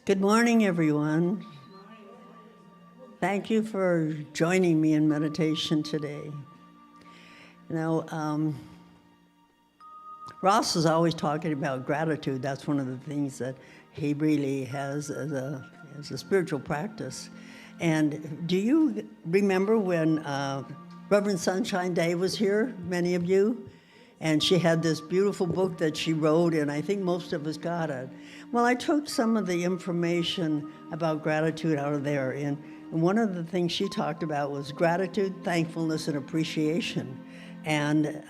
Good morning, everyone. Thank you for joining me in meditation today. You know, Ross is always talking about gratitude. That's one of the things that he really has as a spiritual practice. And do you remember when Reverend Sunshine Day was here, many of you? And she had this beautiful book that she wrote, and I think most of us got it. Well, I took some of the information about gratitude out of there, and one of the things she talked about was gratitude, thankfulness, and appreciation. And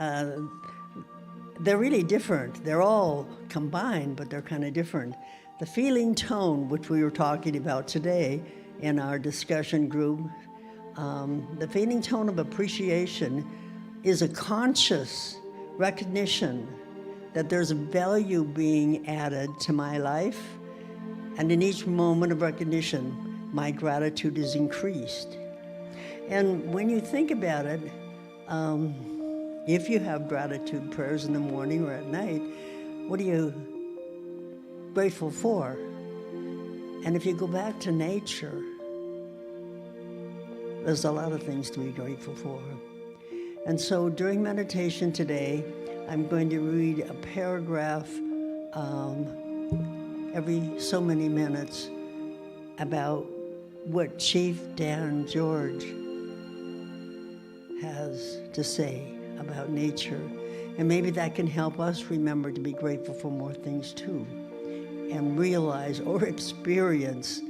they're really different. They're all combined, but they're kind of different. The feeling tone, which we were talking about today in our discussion group, the feeling tone of appreciation is a conscious recognition that there's a value being added to my life, and in each moment of recognition, my gratitude is increased. And when you think about it, if you have gratitude prayers in the morning or at night, what are you grateful for? And if you go back to nature, there's a lot of things to be grateful for. And so during meditation today, I'm going to read a paragraph every so many minutes about what Chief Dan George has to say about nature. And maybe that can help us remember to be grateful for more things too, and realize or experience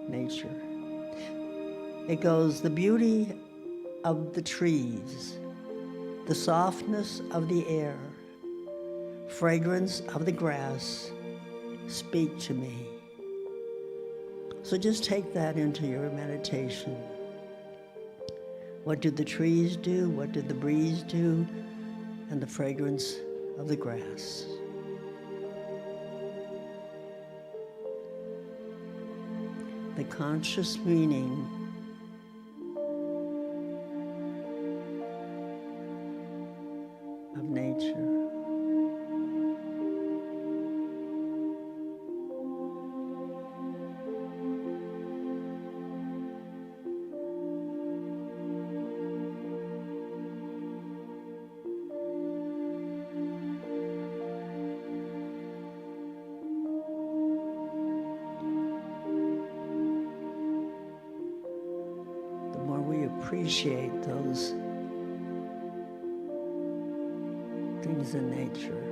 nature. It goes, the beauty of the trees, the softness of the air, fragrance of the grass, speak to me. So just take that into your meditation. What do the trees do? What did the breeze do? And the fragrance of the grass. The conscious meaning of nature. The more we appreciate those things in nature,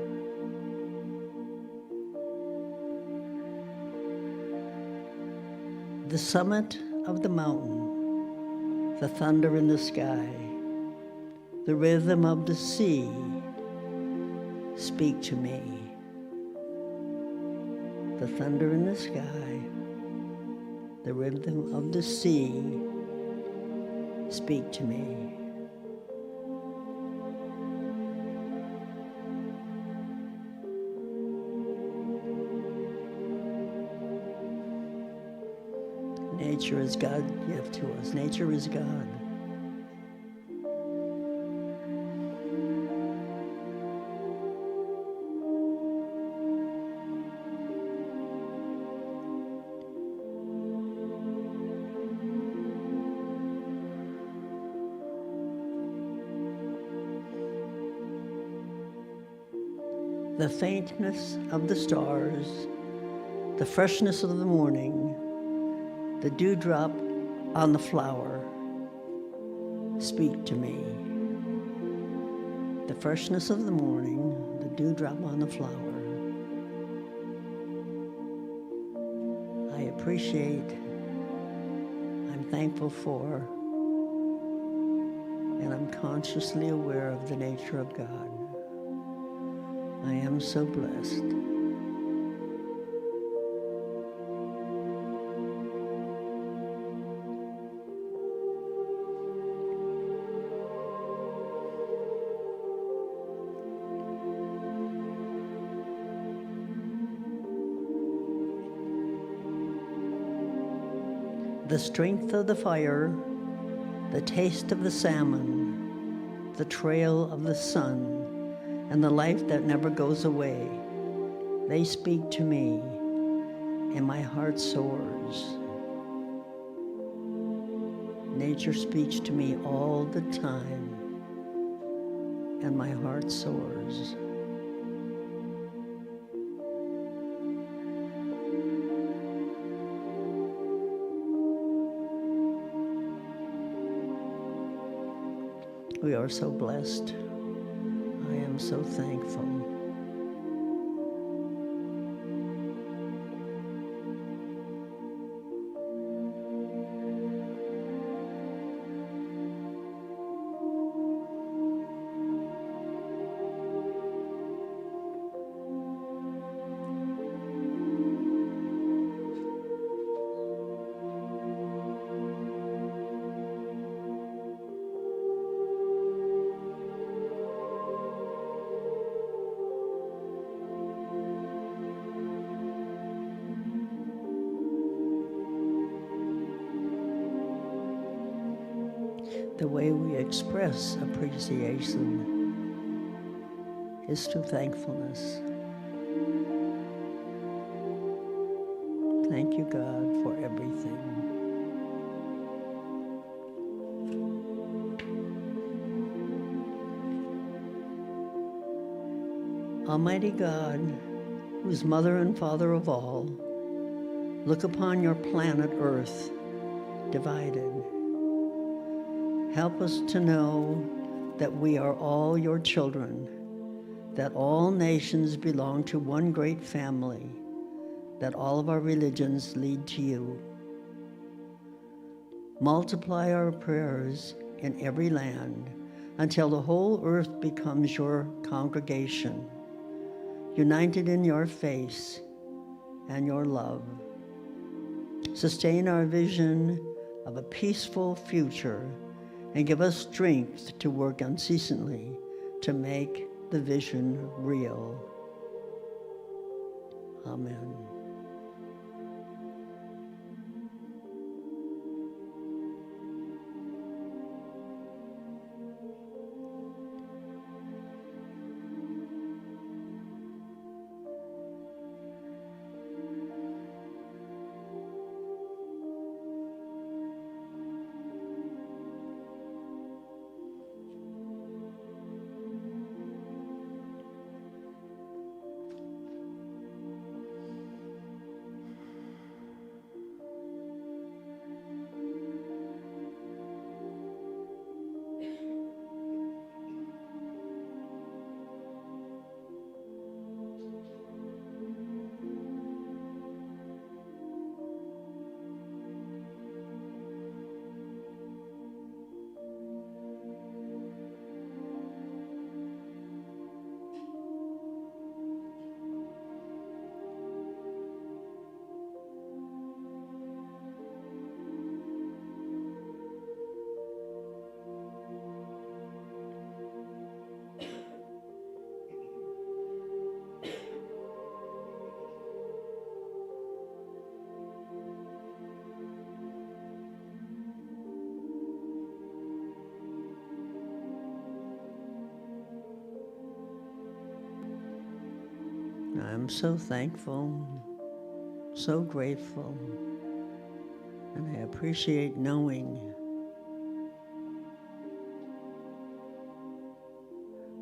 the summit of the mountain, the thunder in the sky, the rhythm of the sea, speak to me. The thunder in the sky, the rhythm of the sea, speak to me. Nature is God's gift to us. Nature is God. The faintness of the stars, the freshness of the morning, the dewdrop on the flower, speak to me. The freshness of the morning, the dewdrop on the flower. I appreciate, I'm thankful for, and I'm consciously aware of the nature of God. I am so blessed. The strength of the fire, the taste of the salmon, the trail of the sun, and the life that never goes away. They speak to me. and my heart soars. Nature speaks to me all the time, and my heart soars. We are so blessed. I am so thankful. The way we express appreciation is through thankfulness. Thank you, God, for everything. Almighty God, who's mother and father of all, look upon your planet Earth divided. Help us to know that we are all your children, that all nations belong to one great family, that all of our religions lead to you. Multiply our prayers in every land until the whole earth becomes your congregation, united in your face and your love. Sustain our vision of a peaceful future and give us strength to work unceasingly to make the vision real. Amen. I'm so thankful, so grateful, and I appreciate knowing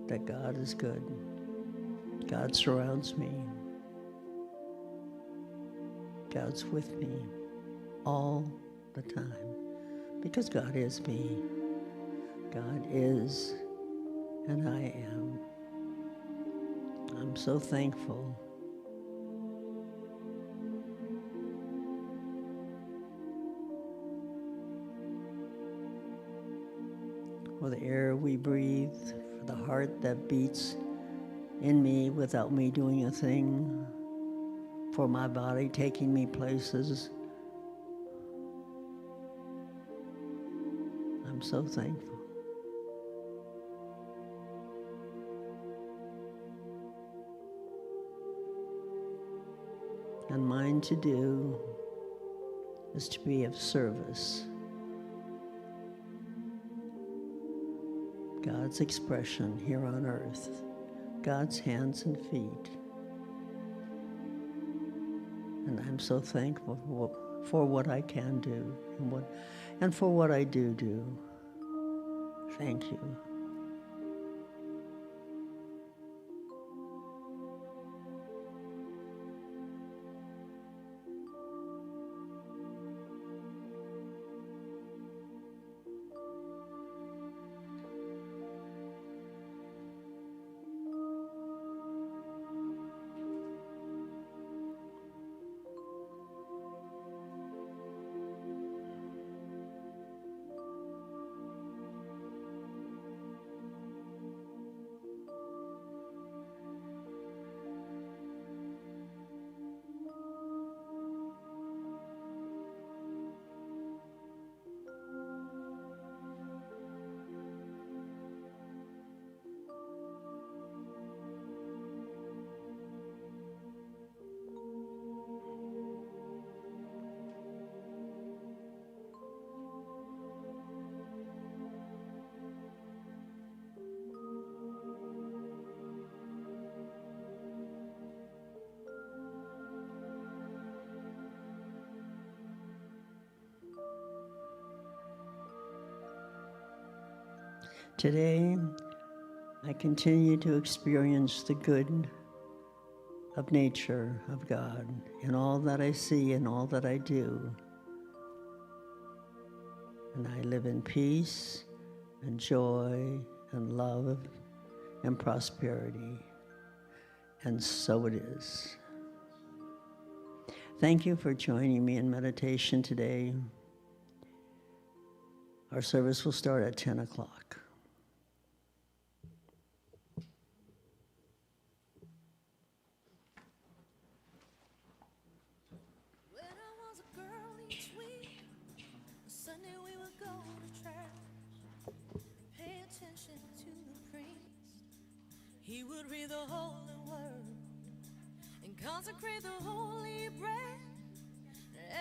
that God is good. God surrounds me. God's with me all the time because God is me. God is, and I am. I'm so thankful. For the air we breathe, for the heart that beats in me without me doing a thing, for my body taking me places. I'm so thankful. And mine to do is to be of service. God's expression here on earth, God's hands and feet. And I'm so thankful for what I can do and for what I do. Thank you. Today, I continue to experience the good of nature, of God, in all that I see and all that I do. And I live in peace and joy and love and prosperity. And so it is. Thank you for joining me in meditation today. Our service will start at 10 o'clock. He would read the holy word and consecrate the holy bread.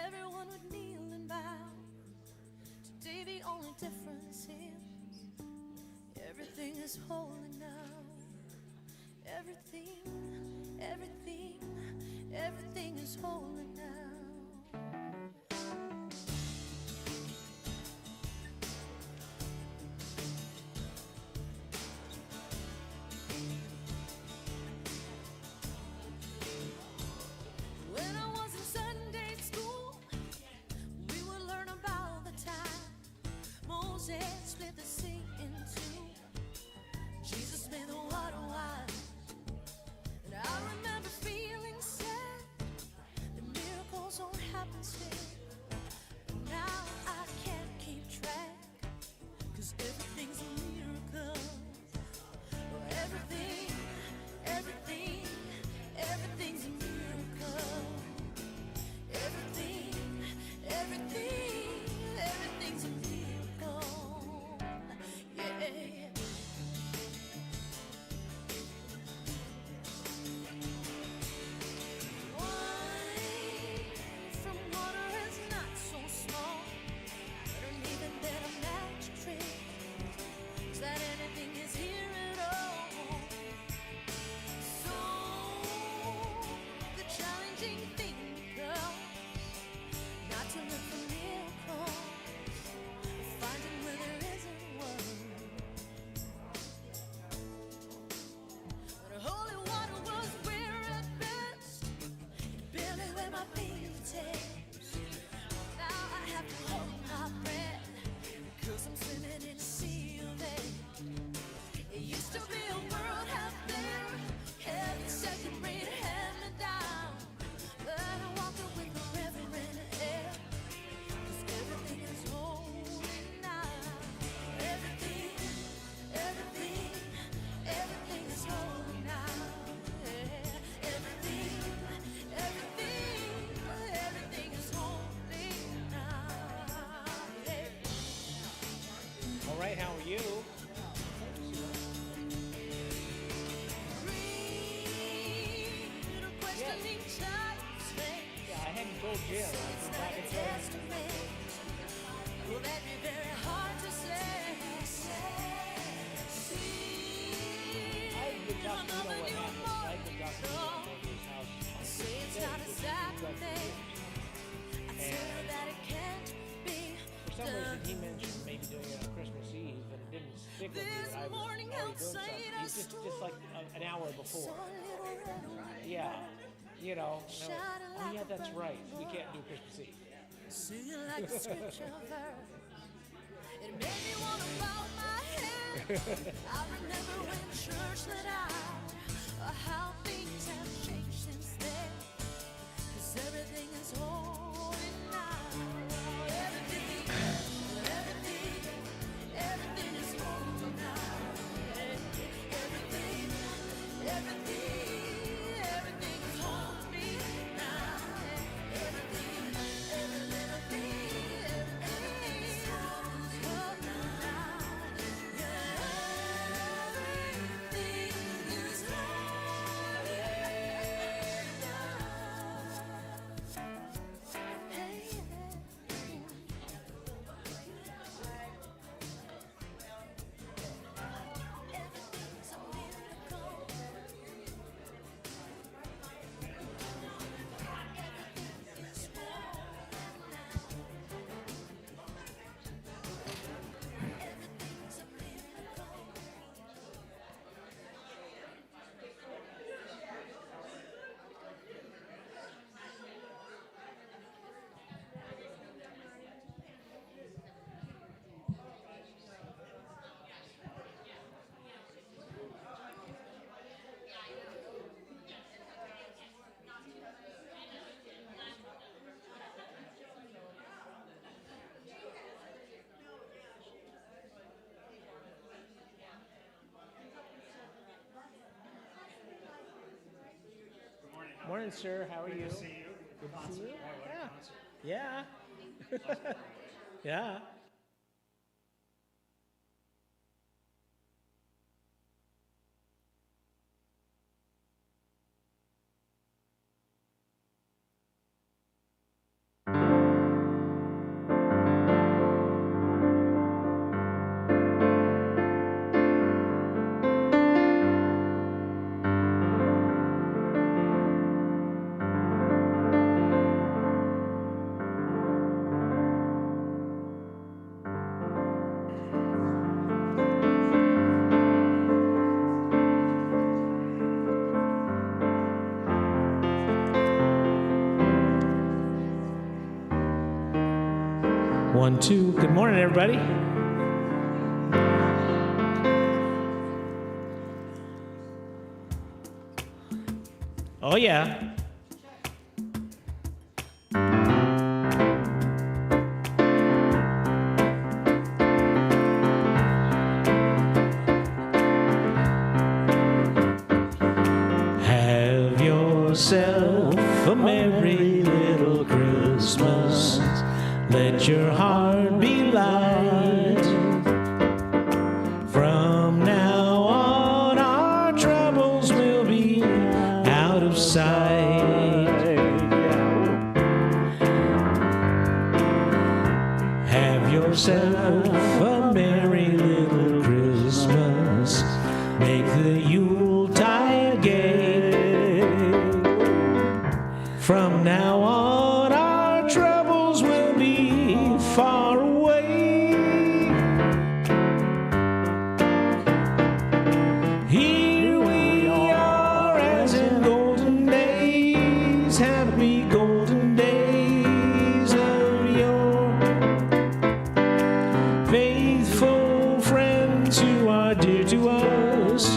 Everyone would kneel and bow. Today the only difference is everything is holy now. Everything is holy now. Split the sea in two. Jesus made the water wine. And I remember feeling sad. The miracles don't happen still. But now I can't keep track. 'Cause everything's a miracle. Everything's a miracle. Everything's a miracle. How are you? Yeah, I hadn't told Jim. I forgot to tell him. Well, that'd be very hard to say. I've been talking, you know what happened. I've been talking to his house. Say it's not a sacrament. memory that he mentioned maybe doing it on Christmas Eve, and it didn't stick with me that I was already doing something. He's just like an hour before. Yeah, you know. And I went, oh yeah, that's right. We can't do Christmas Eve. Singing like a scripture verse. It made me want to bow my head. I remember when church let out how things have changed since then. 'Cause everything is holy now. Everything is holy now. Everything is holy now. Every little thing, everything is holy now. Everything is holy now. Hey, everything's a miracle. Everything's a miracle. Morning, sir. How are you? Good to see you. Good to see you. Yeah. Yeah. Yeah. One, two. Good morning, everybody. Oh, yeah. Have yourself a merry little Christmas. Let your heart be light. From now on, our troubles will be out of sight. Have yourself a merry little Christmas. Make the Yuletide gay. From now on, our troubles will be far away. Here we are as in golden days, happy golden days of yore. Faithful friends who are dear to us,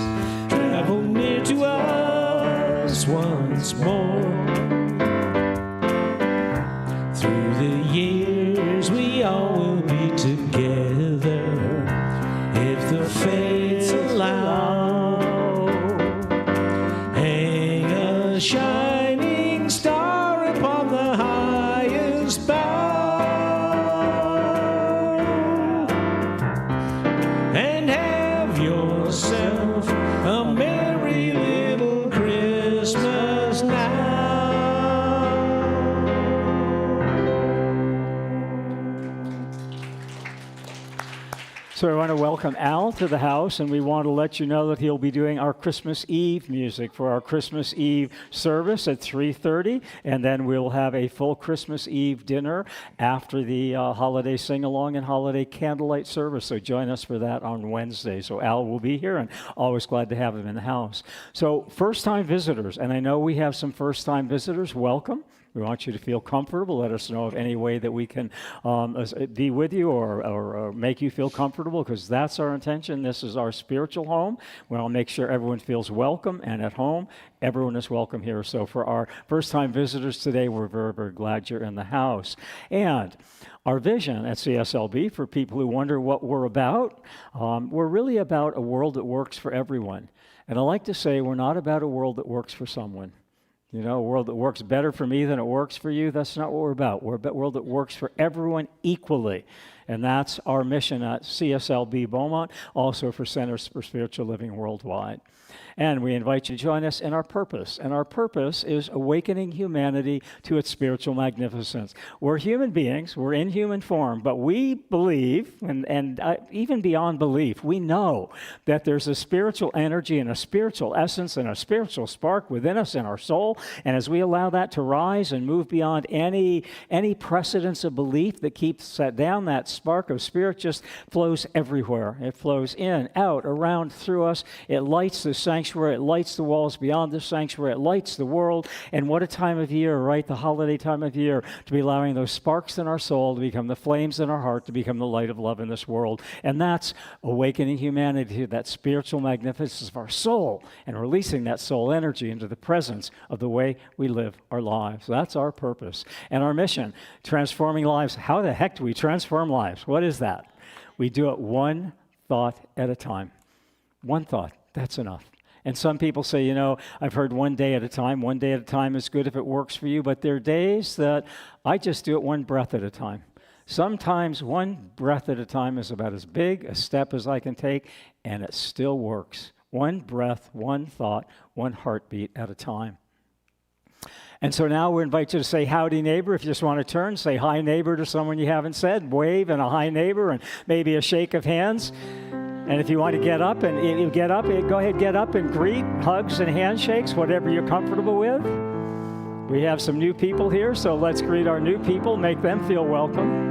travel near to us once more. So I want to welcome Al to the house, and we want to let you know that he'll be doing our Christmas Eve music for our Christmas Eve service at 3:30, and then we'll have a full Christmas Eve dinner after the holiday sing-along and holiday candlelight service. So join us for that on Wednesday. So Al will be here, and always glad to have him in the house. So first-time visitors, and I know we have some first-time visitors. Welcome. We want you to feel comfortable. Let us know of any way that we can be with you or make you feel comfortable, because that's our intention. This is our spiritual home. We want to make sure everyone feels welcome and at home. Everyone is welcome here. So for our first-time visitors today, we're very, very glad you're in the house. And our vision at CSLB, for people who wonder what we're about, we're really about a world that works for everyone. And I like to say we're not about a world that works for someone. You know, a world that works better for me than it works for you, that's not what we're about. We're about a world that works for everyone equally. And that's our mission at CSLB Beaumont, also for Centers for Spiritual Living Worldwide. And we invite you to join us in our purpose. And our purpose is awakening humanity to its spiritual magnificence. We're human beings, we're in human form, but we believe, and even beyond belief, we know that there's a spiritual energy and a spiritual essence and a spiritual spark within us in our soul. And as we allow that to rise and move beyond any precedence of belief that keeps that down, that spark of spirit just flows everywhere. It flows in, out, around, through us. It lights the sanctuary, it lights the walls beyond the sanctuary, it lights the world. And what a time of year, right? The holiday time of year, to be allowing those sparks in our soul to become the flames in our heart, to become the light of love in this world. And that's awakening humanity to that spiritual magnificence of our soul and releasing that soul energy into the presence of the way we live our lives. That's our purpose. And our mission, transforming lives. How the heck do we transform lives? What is that? We do it one thought at a time. One thought, that's enough. And some people say, you know, I've heard one day at a time. One day at a time is good if it works for you, but there are days that I just do it one breath at a time. Sometimes one breath at a time is about as big a step as I can take, and it still works. One breath, one thought, one heartbeat at a time. And so now we invite you to say howdy neighbor. If you just want to turn, say hi neighbor to someone you haven't said. Wave and a hi neighbor and maybe a shake of hands. And if you want to get up and you get up, go ahead, get up and greet, hugs and handshakes, whatever you're comfortable with. We have some new people here, so let's greet our new people, make them feel welcome.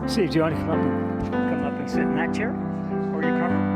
Steve, do you want to come up and sit in that chair? Or are you comfortable?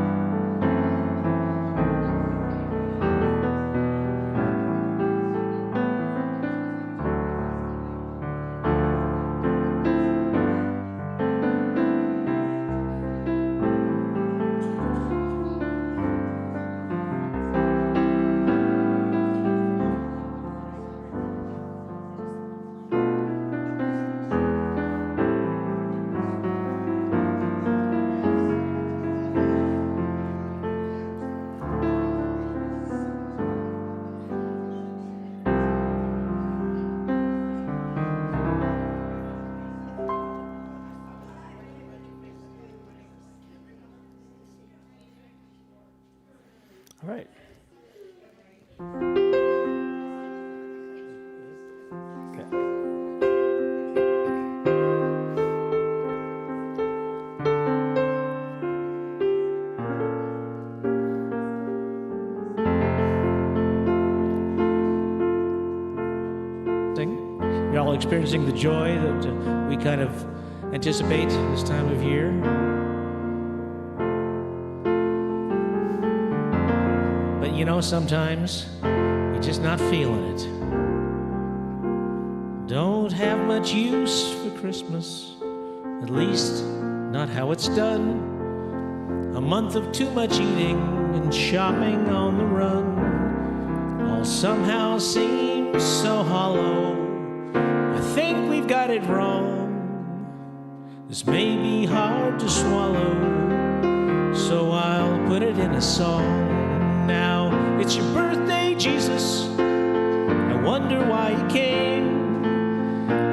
All right. Okay. You're all experiencing the joy that we kind of anticipate this time of year. But you know, sometimes you're just not feeling it. Don't have much use for Christmas, at least not how it's done. A month of too much eating and shopping on the run all somehow seems so hollow. I think we've got it wrong. This may be hard to swallow, so I'll put it in a song. Now, it's your birthday, Jesus. I wonder why you came.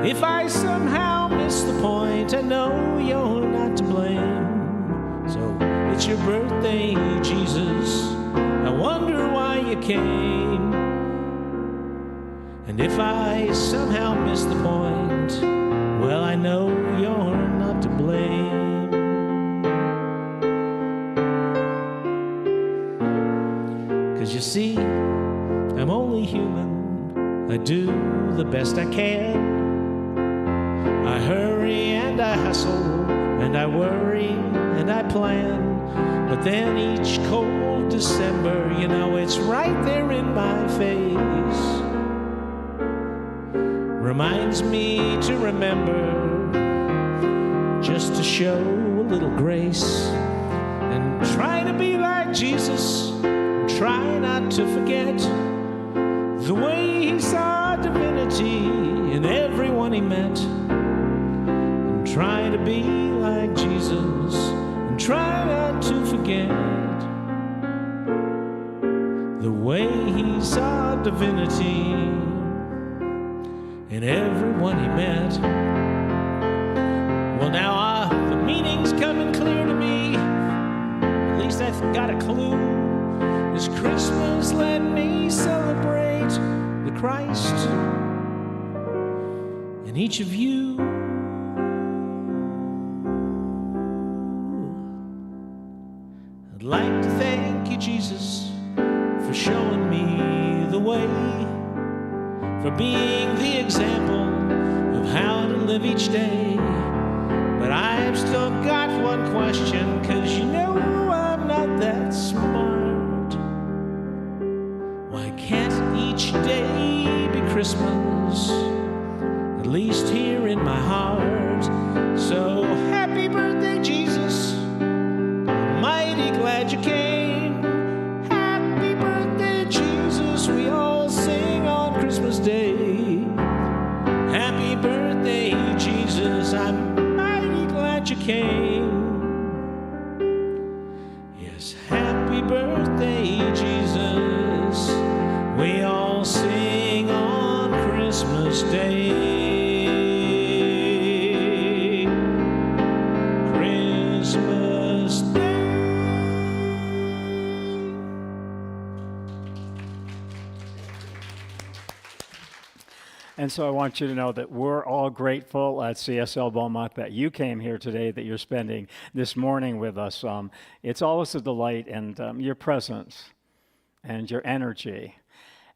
If I somehow miss the point, I know you're not to blame. So, it's your birthday, Jesus. I wonder why you came. And if I somehow miss the point, well, I know you're not to blame. 'Cause you see, I'm only human. I do the best I can. I hurry and I hustle, and I worry and I plan. But then each cold December, you know, it's right there in my face. Reminds me to remember, just to show a little grace, and try to be like Jesus, and try not to forget the way he saw divinity in everyone he met. And try to be like Jesus, and try not to forget the way he saw divinity in everyone he met. Well, now the meaning's coming clear to me. At least I've got a clue. This Christmas, let me celebrate the Christ in each of you. I'd like to thank you, Jesus, for showing me the way, for being the example of how to live each day. But I've still got one question, 'cause you know I'm not that smart. Why can't each day be Christmas, at least here in my heart? So happy birthday, Jesus. I'm mighty glad you came. Happy birthday, Jesus. We all sing on Christmas Day. Happy birthday, Jesus. I'm mighty glad you came. Yes, happy birthday, Jesus. We all sing on Christmas Day. Christmas Day. And so I want you to know that we're all grateful at CSL Beaumont that you came here today, that you're spending this morning with us. It's always a delight, and your presence and your energy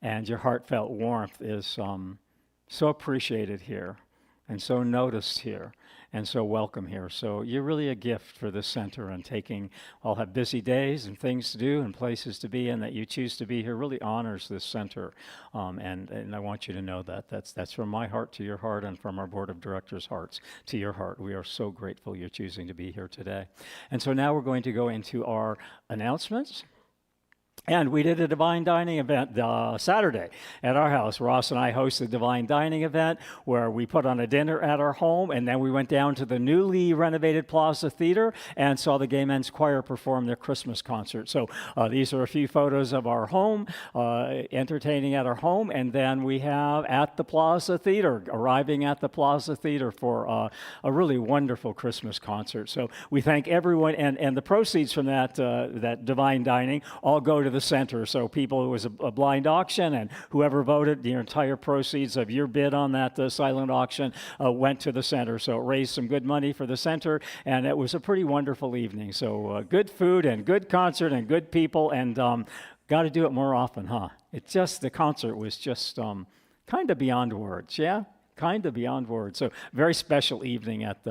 and your heartfelt warmth is so appreciated here and so noticed here and so welcome here. So you're really a gift for this center, and taking, all have busy days and things to do and places to be in, that you choose to be here really honors this center. And I want you to know that. That's from my heart to your heart, and from our board of directors' hearts to your heart. We are so grateful you're choosing to be here today. And so now we're going to go into our announcements. And we did a Divine Dining event Saturday at our house. Ross and I hosted a Divine Dining event where we put on a dinner at our home, and then we went down to the newly renovated Plaza Theater and saw the Gay Men's Choir perform their Christmas concert. So these are a few photos of our home, entertaining at our home, and then we have at the Plaza Theater, arriving at the Plaza Theater for a really wonderful Christmas concert. So we thank everyone, and the proceeds from that Divine Dining all go to the center. So people, it was a blind auction, and whoever voted, the entire proceeds of your bid on that silent auction went to the center. So it raised some good money for the center, and it was a pretty wonderful evening. So good food and good concert and good people, and got to do it more often, huh? The concert was just kind of beyond words, yeah? kind of beyond words. So very special evening at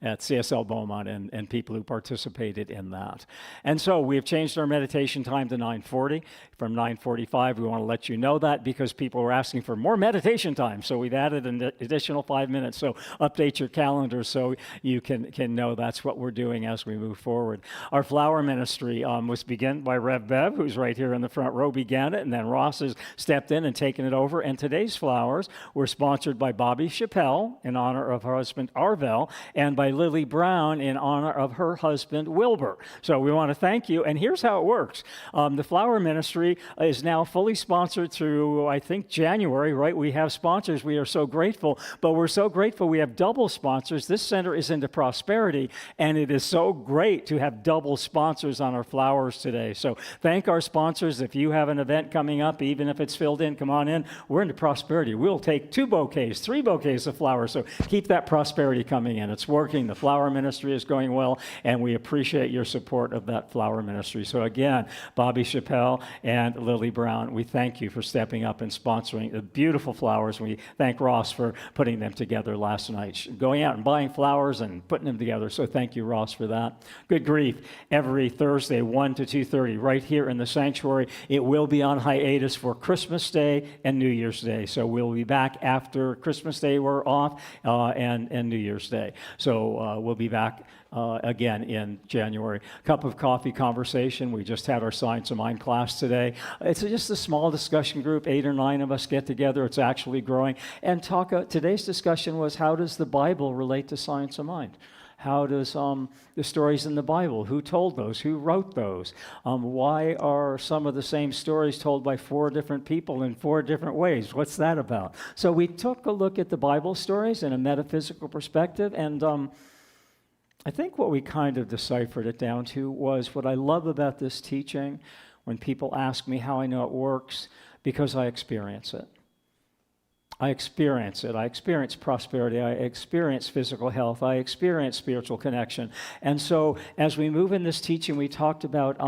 CSL Beaumont and people who participated in that. And so we have changed our meditation time to 9:40 from 9:45. We want to let you know that because people were asking for more meditation time. So we've added an additional 5 minutes. So update your calendar so you can know that's what we're doing as we move forward. Our flower ministry was begun by Rev Bev, who's right here in the front row, began it, and then Ross has stepped in and taken it over. And today's flowers were sponsored by Bobby Chappelle in honor of her husband Arvel, and by Lily Brown in honor of her husband Wilbur. So we want to thank you. And here's how it works. The flower ministry is now fully sponsored through, I think, January, right? We have sponsors. We are so grateful, but we're so grateful we have double sponsors. This center is into prosperity, and it is so great to have double sponsors on our flowers today. So thank our sponsors. If you have an event coming up, even if it's filled in, come on in. We're into prosperity. We'll take 2 bouquets, 3 bouquets of flowers. So keep that prosperity coming in. It's working. The flower ministry is going well, and we appreciate your support of that flower ministry. So again, Bobby Chappelle and Lily Brown, we thank you for stepping up and sponsoring the beautiful flowers. We thank Ross for putting them together last night, going out and buying flowers and putting them together. So thank you, Ross, for that. Good grief. Every Thursday, 1 to 2:30, right here in the sanctuary. It will be on hiatus for Christmas Day and New Year's Day. So we'll be back after Christmas Day. We're off, and New Year's Day. So we'll be back again in January. Cup of coffee conversation. We just had our Science of Mind class today. It's just a small discussion group. 8 or 9 of us get together. It's actually growing. And today's discussion was, how does the Bible relate to Science of Mind? How does the stories in the Bible, who told those, who wrote those? Why are some of the same stories told by 4 different people in 4 different ways? What's that about? So we took a look at the Bible stories in a metaphysical perspective, and I think what we kind of deciphered it down to was what I love about this teaching when people ask me how I know it works, because I experience it. I experience it. I experience prosperity. I experience physical health. I experience spiritual connection. And so as we move in this teaching, we talked about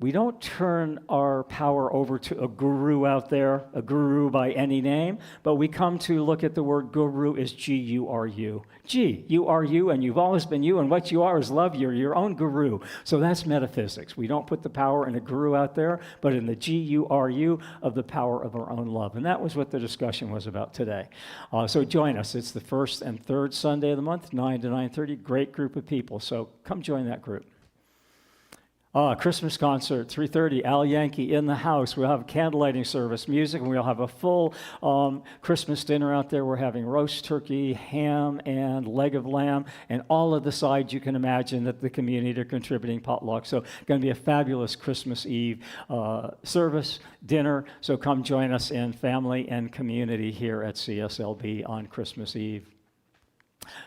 we don't turn our power over to a guru out there, a guru by any name, but we come to look at the word guru is G-U-R-U. G, you are you, and you've always been you, and what you are is love. You're your own guru. So that's metaphysics. We don't put the power in a guru out there, but in the G-U-R-U of the power of our own love. And that was what the discussion was about today. So join us. It's the first and third Sunday of the month, 9 to 9:30. Great group of people. So come join that group. Christmas concert, 3:30, Yankee in the house. We'll have a candlelighting service, music, and we'll have a full Christmas dinner out there. We're having roast turkey, ham, and leg of lamb, and all of the sides you can imagine that the community are contributing, potluck. So going to be a fabulous Christmas Eve service, dinner. So come join us in family and community here at CSLB on Christmas Eve.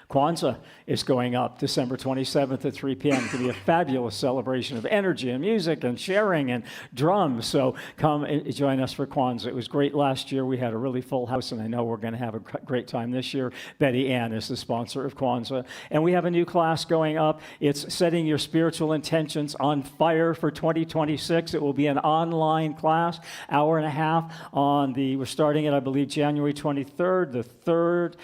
Kwanzaa is going up December 27th at 3 p.m. It's going to be a fabulous celebration of energy and music and sharing and drums. So come and join us for Kwanzaa. It was great last year. We had a really full house, and I know we're going to have a great time this year. Betty Ann is the sponsor of Kwanzaa. And we have a new class going up. It's Setting Your Spiritual Intentions on Fire for 2026. It will be an online class, hour and a half we're starting it, I believe, January 23rd, the 3rd.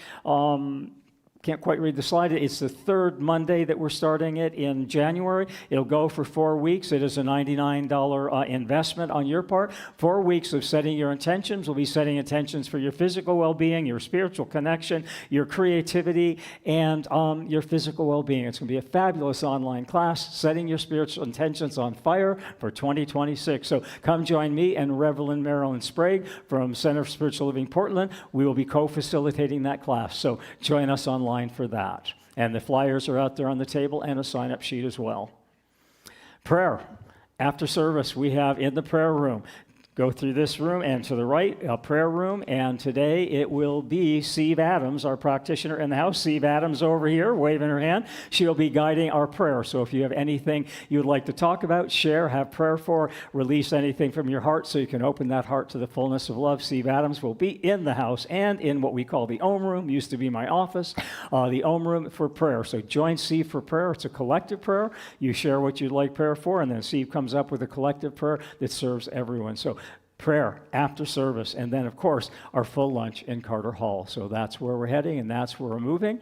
Can't quite read the slide. It's the 3rd Monday that we're starting it in January. It'll go for 4 weeks. It is a $99 investment on your part. 4 weeks of setting your intentions. We'll be setting intentions for your physical well-being, your spiritual connection, your creativity, and your physical well-being. It's going to be a fabulous online class, Setting Your Spiritual Intentions on Fire for 2026. So come join me and Reverend Marilyn Sprague from Center for Spiritual Living Portland. We will be co-facilitating that class. So join us online for that. And the flyers are out there on the table and a sign-up sheet as well. Prayer. After service, we have in the prayer room. Go through this room and to the right, a prayer room. And today it will be Steve Adams, our practitioner in the house. Steve Adams over here, waving her hand. She'll be guiding our prayer. So if you have anything you would like to talk about, share, have prayer for, release anything from your heart so you can open that heart to the fullness of love, Steve Adams will be in the house and in what we call the Om Room. Used to be my office, the Om Room for prayer. So join Steve for prayer. It's a collective prayer. You share what you'd like prayer for, and then Steve comes up with a collective prayer that serves everyone. So prayer after service, and then, of course, our full lunch in Carter Hall. So that's where we're heading, and that's where we're moving.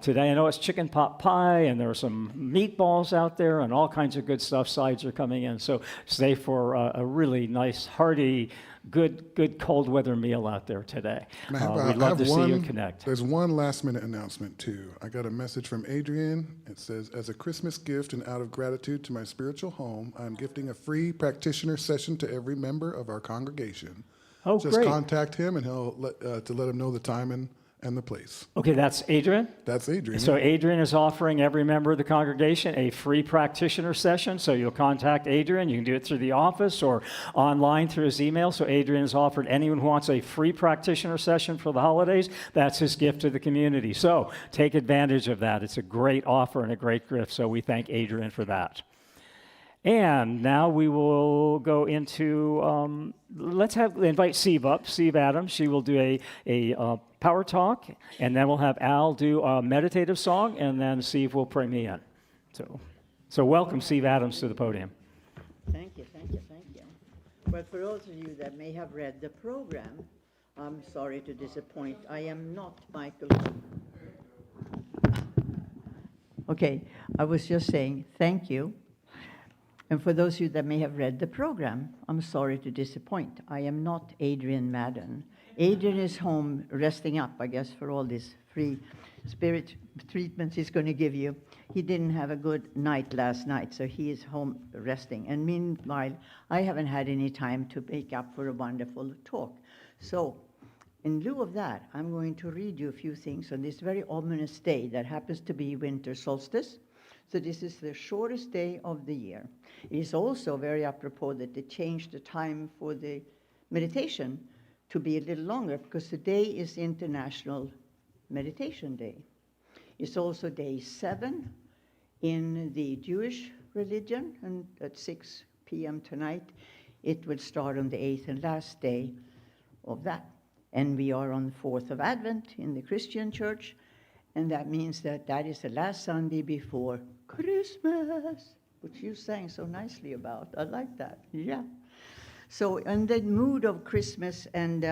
Today, I know it's chicken pot pie, and there are some meatballs out there, and all kinds of good stuff. Sides are coming in. So stay for a really nice, hearty, good cold weather meal out there today. We'd love to see you connect. There's one last minute announcement too. I got a message from Adrian. It says, as a Christmas gift and out of gratitude to my spiritual home, I'm gifting a free practitioner session to every member of our congregation. Oh, Just great. contact him and he'll let him know the time and the place. Okay, that's Adrian? That's Adrian. So Adrian is offering every member of the congregation a free practitioner session. So you'll contact Adrian. You can do it through the office or online through his email. So Adrian has offered anyone who wants a free practitioner session for the holidays, that's his gift to the community. So take advantage of that. It's a great offer and a great gift. So we thank Adrian for that. And now we will go into, let's invite Steve up, Steve Adams. She will do a power talk, and then we'll have Al do a meditative song, and then Steve will pray me in. So welcome Steve Adams to the podium. Thank you. Well, for those of you that may have read the program, I'm sorry to disappoint. I am not Michael. Okay, I was just saying thank you. And for those of you that may have read the program, I'm sorry to disappoint. I am not Adrian Madden. Adrian is home resting up, I guess, for all these free spirit treatments he's going to give you. He didn't have a good night last night, so he is home resting. And meanwhile, I haven't had any time to make up for a wonderful talk. So in lieu of that, I'm going to read you a few things on this very ominous day that happens to be winter solstice. So this is the shortest day of the year. It is also very apropos that they changed the time for the meditation to be a little longer because today is International Meditation Day. It's also day 7 in the Jewish religion, and at 6 p.m. tonight, it will start on the 8th and last day of that. And we are on the 4th of Advent in the Christian church, and that means that that is the last Sunday before Christmas, which you sang so nicely about. I like that. Yeah. So in the mood of Christmas and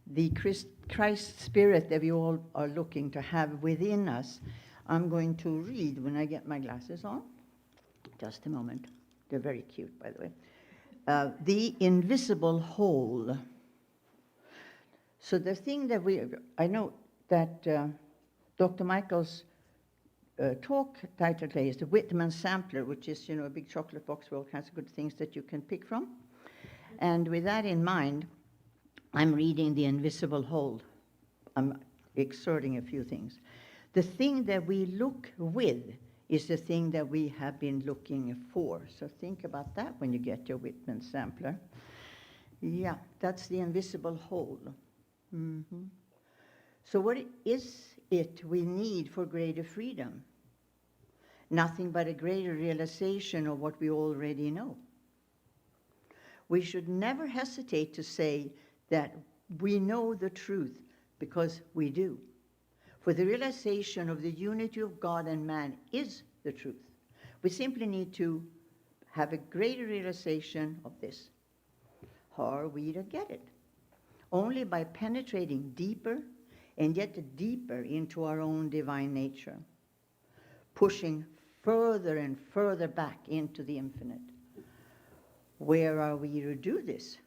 the Christ spirit that we all are looking to have within us, I'm going to read when I get my glasses on. Just a moment. They're very cute, by the way. The Invisible Whole. So the thing that I know that Dr. Michael's talk title today is the Whitman Sampler, which is, a big chocolate box with all kinds of good things that you can pick from. And with that in mind, I'm reading The Invisible Whole. I'm exerting a few things. The thing that we look with is the thing that we have been looking for. So think about that when you get your Whitman Sampler. Yeah, that's the invisible whole. Mm-hmm. So what is it we need for greater freedom? Nothing but a greater realization of what we already know. We should never hesitate to say that we know the truth, because we do. For the realization of the unity of God and man is the truth. We simply need to have a greater realization of this. How are we to get it? Only by penetrating deeper and yet deeper into our own divine nature, pushing further and further back into the infinite. Where are we to do this?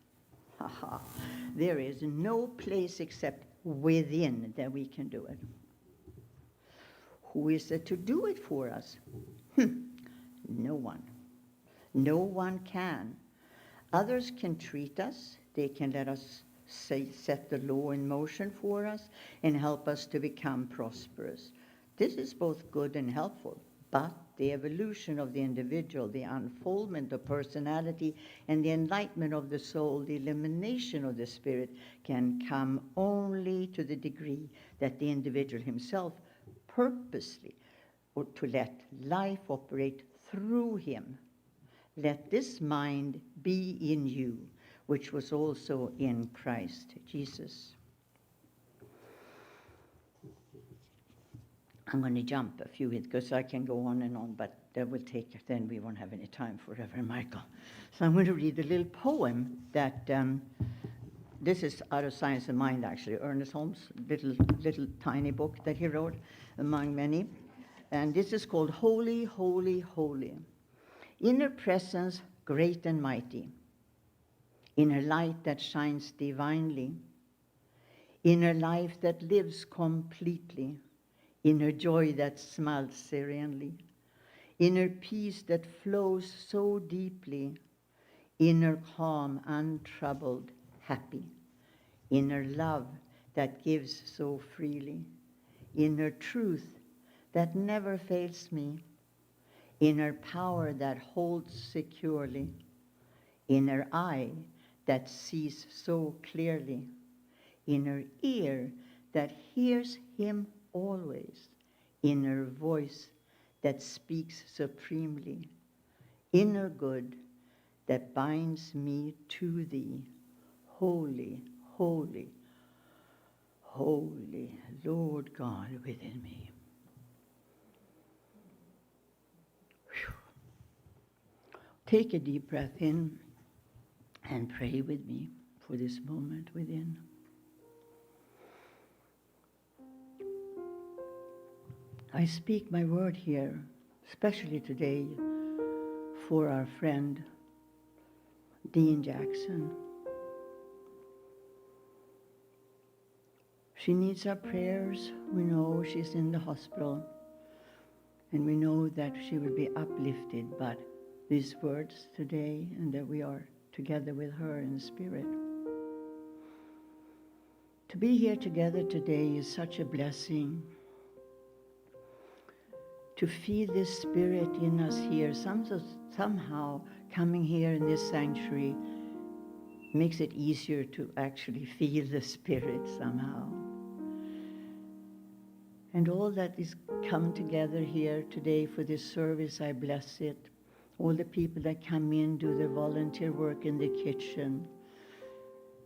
There is no place except within that we can do it. Who is it to do it for us? No one. No one can. Others can treat us. They can let us set the law in motion for us and help us to become prosperous. This is both good and helpful, but the evolution of the individual, the unfoldment of personality, and the enlightenment of the soul, the elimination of the spirit, can come only to the degree that the individual himself purposely, or to let life operate through him. Let this mind be in you, which was also in Christ Jesus. I'm going to jump a few because I can go on, but that will take, then we won't have any time for Reverend Michael. So I'm going to read a little poem that, this is out of Science of Mind, actually, Ernest Holmes' little tiny book that he wrote, among many. And this is called Holy, Holy, Holy. Inner presence great and mighty, inner light that shines divinely, inner life that lives completely, inner joy that smiles serenely, inner peace that flows so deeply, inner calm, untroubled, happy, inner love that gives so freely, inner truth that never fails me, inner power that holds securely, inner eye that sees so clearly, inner ear that hears him always, inner voice that speaks supremely, inner good that binds me to thee, holy, holy, holy, Lord God within me. Whew. Take a deep breath in and pray with me for this moment within. I speak my word here, especially today, for our friend Dean Jackson. She needs our prayers. We know she's in the hospital, and we know that she will be uplifted by these words today, and that we are together with her in spirit. To be here together today is such a blessing. To feel this spirit in us here, somehow coming here in this sanctuary makes it easier to actually feel the spirit somehow. And all that is come together here today for this service, I bless it. All the people that come in, do their volunteer work in the kitchen,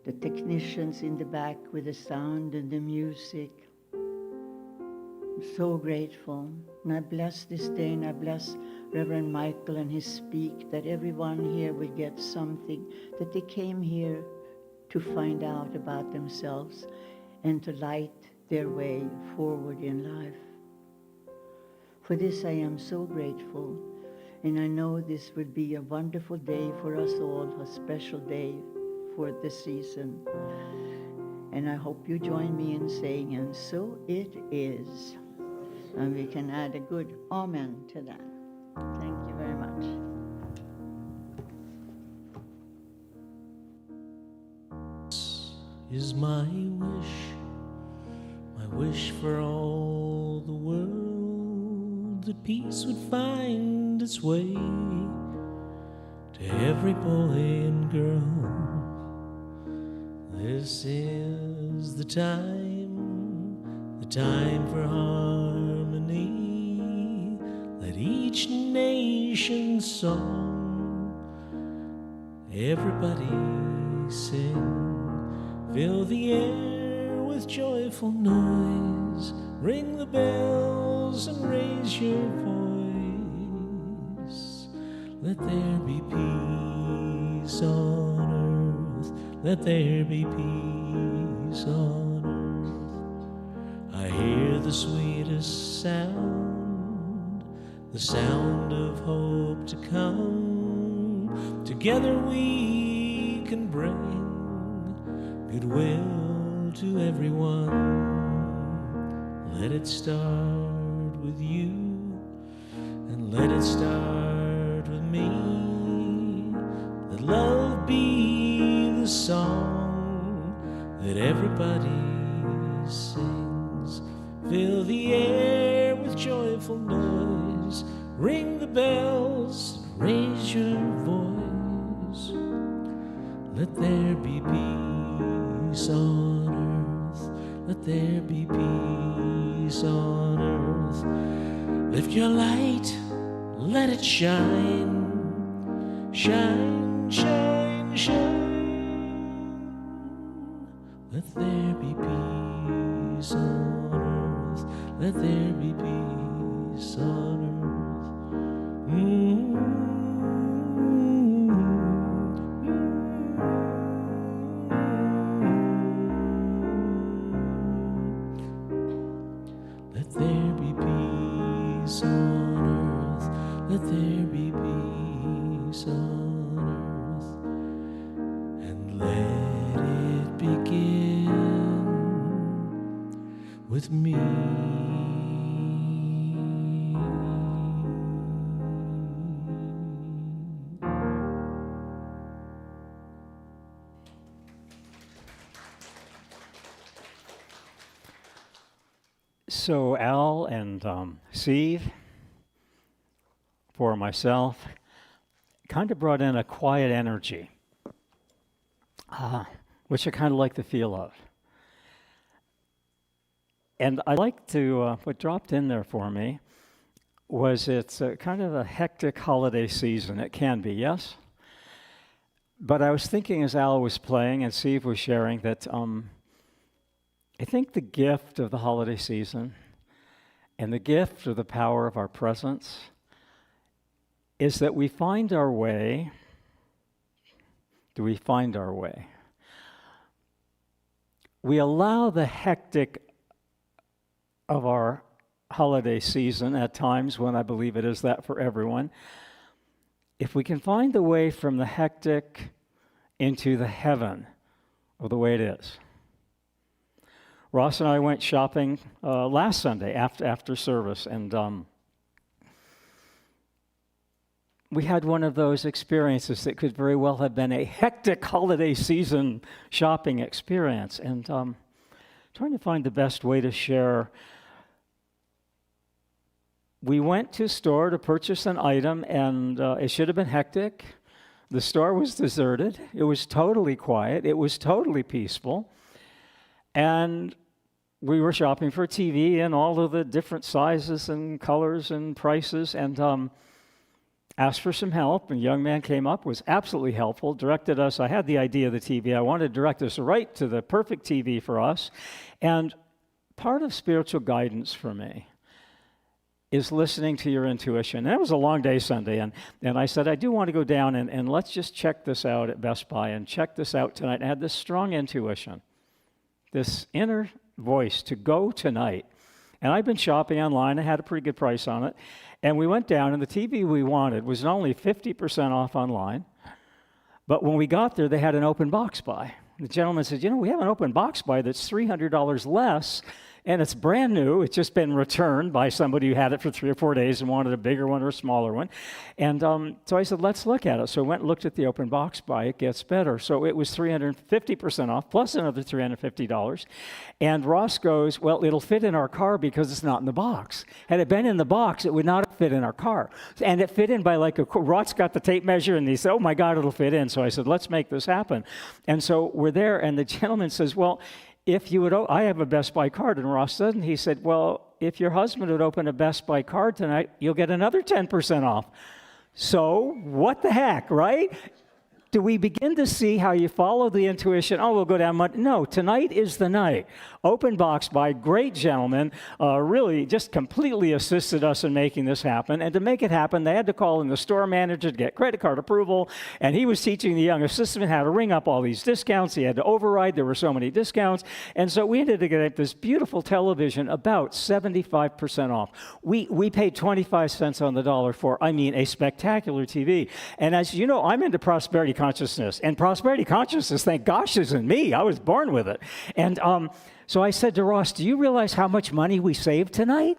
the technicians in the back with the sound and the music. I'm so grateful. And I bless this day, and I bless Reverend Michael and his speak, that everyone here will get something, that they came here to find out about themselves and to light their way forward in life. For this I am so grateful, and I know this will be a wonderful day for us all, a special day for this season. And I hope you join me in saying, and so it is. And we can add a good amen to that. Thank you very much. Is my wish for all the world, that peace would find its way to every boy and girl. This is the time for harmony. Let each nation's song everybody sing. Fill the air with joyful noise. Ring the bells and raise your voice. Let there be peace on earth. Let there be peace on earth. I hear the sweetest sound, the sound of hope to come. Together we can bring goodwill to everyone. Let it start with you, and let it start with me. Let love be the song that everybody sings. Fill the air with joyful noise. Ring the bells, raise your voice. Let there be peace on earth. Let there be peace on earth. Lift your light, let it shine. Shine, shine, shine. Let there be peace on earth. let there be peace on earth. Let there be peace on earth, let there be peace on earth, and let it begin with me. So Al and Steve, for myself, kind of brought in a quiet energy, which I kind of like the feel of. And I like to, what dropped in there for me was it's kind of a hectic holiday season. It can be, yes? But I was thinking as Al was playing and Steve was sharing that I think the gift of the holiday season and the gift of the power of our presence is that we find our way. Do we find our way? We allow the hectic of our holiday season at times, when I believe it is that for everyone. If we can find the way from the hectic into the heaven of the way it is. Ross and I went shopping last Sunday after service, and we had one of those experiences that could very well have been a hectic holiday season shopping experience, and trying to find the best way to share. We went to a store to purchase an item, and it should have been hectic. The store was deserted. It was totally quiet. It was totally peaceful. And we were shopping for a TV in all of the different sizes and colors and prices, and asked for some help. And a young man came up, was absolutely helpful, directed us. I had the idea of the TV. I wanted to direct us right to the perfect TV for us. And part of spiritual guidance for me is listening to your intuition. And it was a long day Sunday, and I said, I do want to go down and let's just check this out at Best Buy and check this out tonight. And I had this strong intuition, this inner voice to go tonight. And I've been shopping online. I had a pretty good price on it. And we went down, and the TV we wanted was not only 50% off online, but when we got there, they had an open box buy. The gentleman said, we have an open box buy that's $300 less, and it's brand new. It's just been returned by somebody who had it for 3 or 4 days and wanted a bigger one or a smaller one. And so I said, let's look at it. So I went and looked at the open box buy. It gets better. So it was 350% off, plus another $350. And Ross goes, well, it'll fit in our car because it's not in the box. Had it been in the box, it would not have fit in our car. And it fit in by Ross got the tape measure, and he said, oh my God, it'll fit in. So I said, let's make this happen. And so we're there, and the gentleman says, well, if you would, I have a Best Buy card. And Ross doesn't. He said, well, if your husband would open a Best Buy card tonight, you'll get another 10% off. So what the heck, right? Do we begin to see how you follow the intuition? Oh, we'll go down. No, tonight is the night. Open box by great gentlemen, really just completely assisted us in making this happen. And to make it happen, they had to call in the store manager to get credit card approval. And he was teaching the young assistant how to ring up all these discounts. He had to override. There were so many discounts. And so we ended up getting this beautiful television about 75% off. We paid 25 cents on the dollar for, a spectacular TV. And as you know, I'm into prosperity consciousness. And prosperity consciousness, thank gosh, isn't me. I was born with it. And so I said to Ross, do you realize how much money we saved tonight?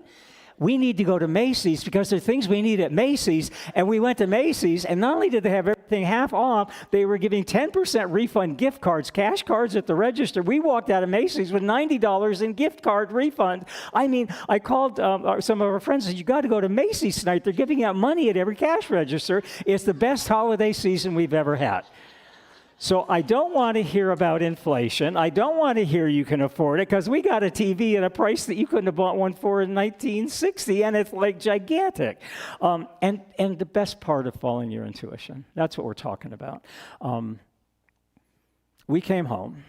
We need to go to Macy's because there are things we need at Macy's. And we went to Macy's, and not only did they have everything half off, they were giving 10% refund gift cards, cash cards at the register. We walked out of Macy's with $90 in gift card refund. I called some of our friends and said, you got to go to Macy's tonight. They're giving out money at every cash register. It's the best holiday season we've ever had. So I don't want to hear about inflation. I don't want to hear you can afford it, because we got a TV at a price that you couldn't have bought one for in 1960, and it's gigantic. And the best part of following your intuition, that's what we're talking about. We came home,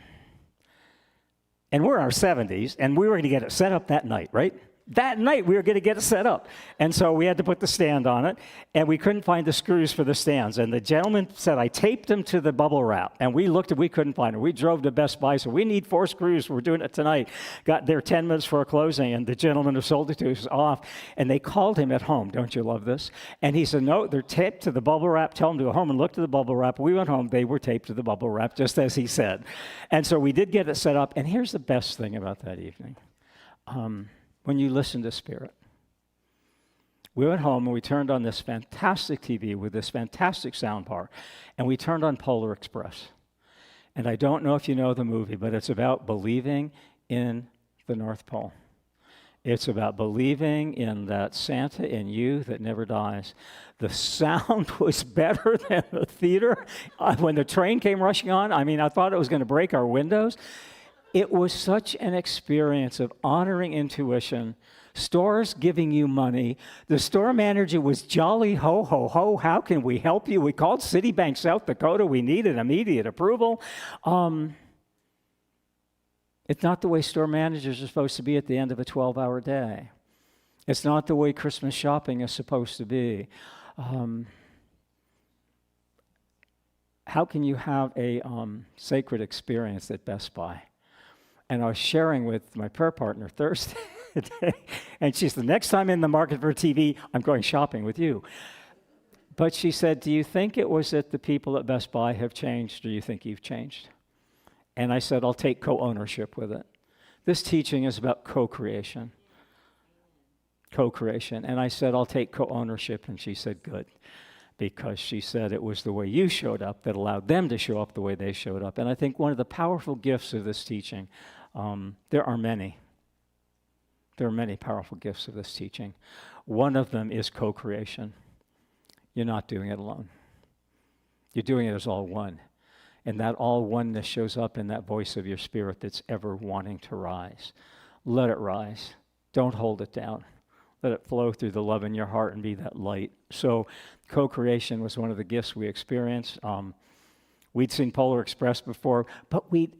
and we're in our 70s, and we were going to get it set up that night, right? that night we were going to get it set up. And so we had to put the stand on it, and we couldn't find the screws for the stands. And the gentleman said, I taped them to the bubble wrap. And we looked and we couldn't find them. We drove to Best Buy, so we need 4 screws. We're doing it tonight. Got there 10 minutes before closing, and the gentleman who sold it to us was off. And they called him at home. Don't you love this? And he said, no, they're taped to the bubble wrap. Tell them to go home and look to the bubble wrap. We went home. They were taped to the bubble wrap, just as he said. And so we did get it set up. And here's the best thing about that evening. When you listen to Spirit. We went home and we turned on this fantastic TV with this fantastic sound bar, and we turned on Polar Express. And I don't know if you know the movie, but it's about believing in the North Pole. It's about believing in that Santa in you that never dies. The sound was better than the theater. When the train came rushing on, I mean, I thought it was going to break our windows. It was such an experience of honoring intuition, stores giving you money. The store manager was jolly, ho, ho, ho, how can we help you? We called Citibank South Dakota. We needed immediate approval. It's not the way store managers are supposed to be at the end of a 12-hour day. It's not the way Christmas shopping is supposed to be. How can you have a sacred experience at Best Buy? And I was sharing with my prayer partner Thursday, and she said, the next time in the market for a TV, I'm going shopping with you. But she said, do you think it was that the people at Best Buy have changed, or do you think you've changed? And I said, I'll take co-ownership with it. This teaching is about co-creation. Co-creation. And I said, I'll take co-ownership. And she said, good. Because she said it was the way you showed up that allowed them to show up the way they showed up. And I think one of the powerful gifts of this teaching, there are many. There are many powerful gifts of this teaching. One of them is co-creation. You're not doing it alone. You're doing it as all one. And that all oneness shows up in that voice of your spirit that's ever wanting to rise. Let it rise. Don't hold it down. Let it flow through the love in your heart and be that light. So co-creation was one of the gifts we experienced. We'd seen Polar Express before, but we'd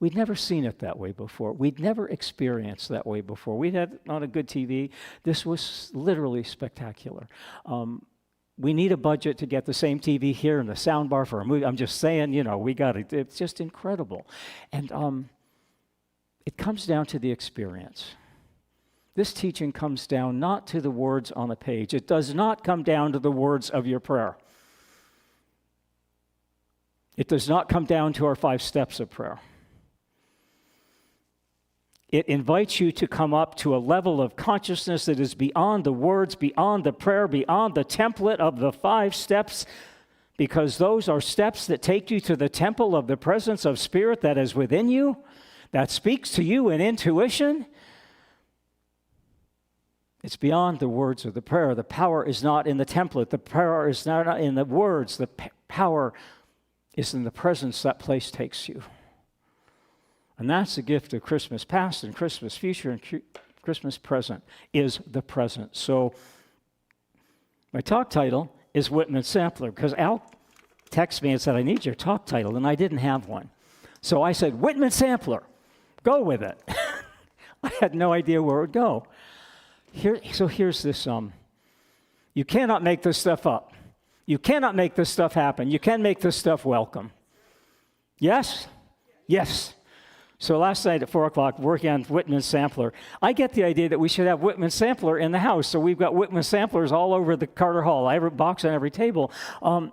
never seen it that way before. We'd never experienced that way before. We'd had not a good TV. This was literally spectacular. We need a budget to get the same TV here and the sound bar for a movie. I'm just saying, we got it. It's just incredible. And it comes down to the experience. This teaching comes down not to the words on a page. It does not come down to the words of your prayer. It does not come down to our 5 steps of prayer. It invites you to come up to a level of consciousness that is beyond the words, beyond the prayer, beyond the template of the 5 steps, because those are steps that take you to the temple of the presence of Spirit that is within you, that speaks to you in intuition. It's beyond the words of the prayer. The power is not in the template. The power is not in the words. The power is in the presence that place takes you. And that's the gift of Christmas past and Christmas future and Christmas present, is the present. So my talk title is Whitman Sampler, because Al texted me and said, I need your talk title, and I didn't have one. So I said, Whitman Sampler, go with it. I had no idea where it would go. So here's this, you cannot make this stuff up. You cannot make this stuff happen. You can make this stuff welcome. Yes? Yes. So last night at 4 o'clock, working on Whitman Sampler, I get the idea that we should have Whitman Sampler in the house. So we've got Whitman Samplers all over the Carter Hall. I have a box on every table. 4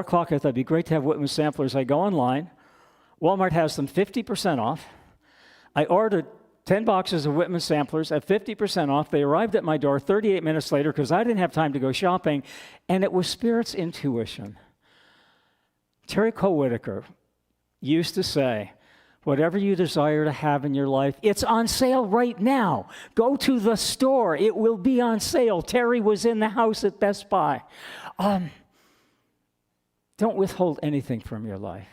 o'clock, I thought it'd be great to have Whitman Samplers. I go online. Walmart has them 50% off. I ordered 10 boxes of Whitman Samplers at 50% off. They arrived at my door 38 minutes later because I didn't have time to go shopping, and it was Spirit's intuition. Terry Cole Whitaker used to say, whatever you desire to have in your life, it's on sale right now. Go to the store. It will be on sale. Terry was in the house at Best Buy. Don't withhold anything from your life.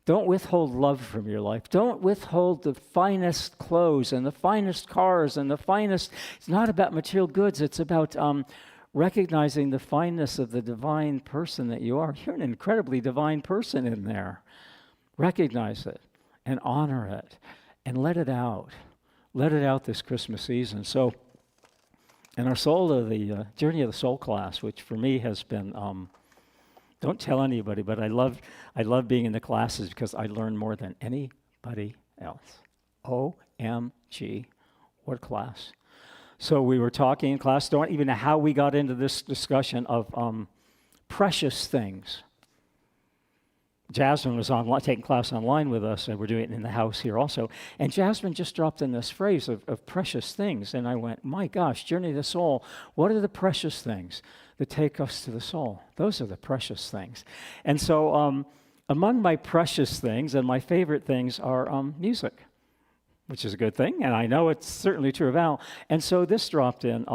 Don't withhold love from your life. Don't withhold the finest clothes and the finest cars and the finest. It's not about material goods. It's about recognizing the fineness of the divine person that you are. You're an incredibly divine person in there. Recognize it and honor it. and let it out. Let it out this Christmas season. So in our the Journey of the Soul class, which for me has been, don't tell anybody, but I love being in the classes because I learn more than anybody else. OMG, what class. So we were talking in class, don't even know how we got into this discussion of precious things. Jasmine was taking class online with us, and we're doing it in the house here also. And Jasmine just dropped in this phrase of precious things. And I went, my gosh, Journey to the Soul, what are the precious things that take us to the soul? Those are the precious things. And so among my precious things and my favorite things are music, which is a good thing. And I know it's certainly true of Al. And so this dropped in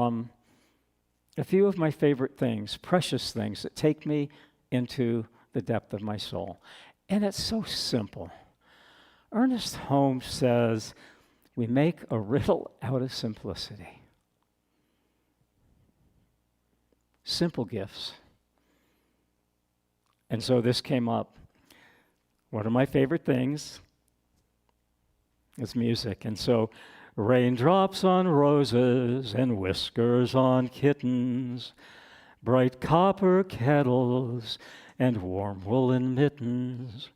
a few of my favorite things, precious things that take me into the depth of my soul. And it's so simple. Ernest Holmes says, we make a riddle out of simplicity. Simple gifts. And so this came up. One of my favorite things is music. And so raindrops on roses and whiskers on kittens, bright copper kettles and warm woolen mittens,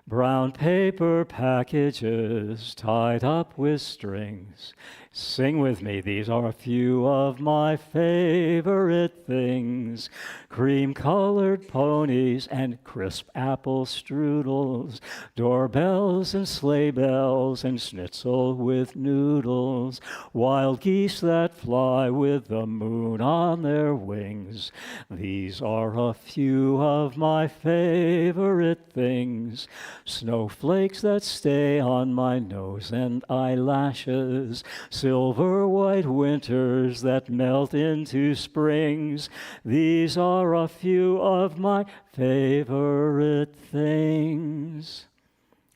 brown paper packages tied up with strings. Sing with me, these are a few of my favorite things. Cream-colored ponies and crisp apple strudels, doorbells and sleigh bells and schnitzel with noodles, wild geese that fly with the moon on their wings. These are a few of my favorite things. Snowflakes that stay on my nose and eyelashes, silver white winters that melt into springs. These are a few of my favorite things.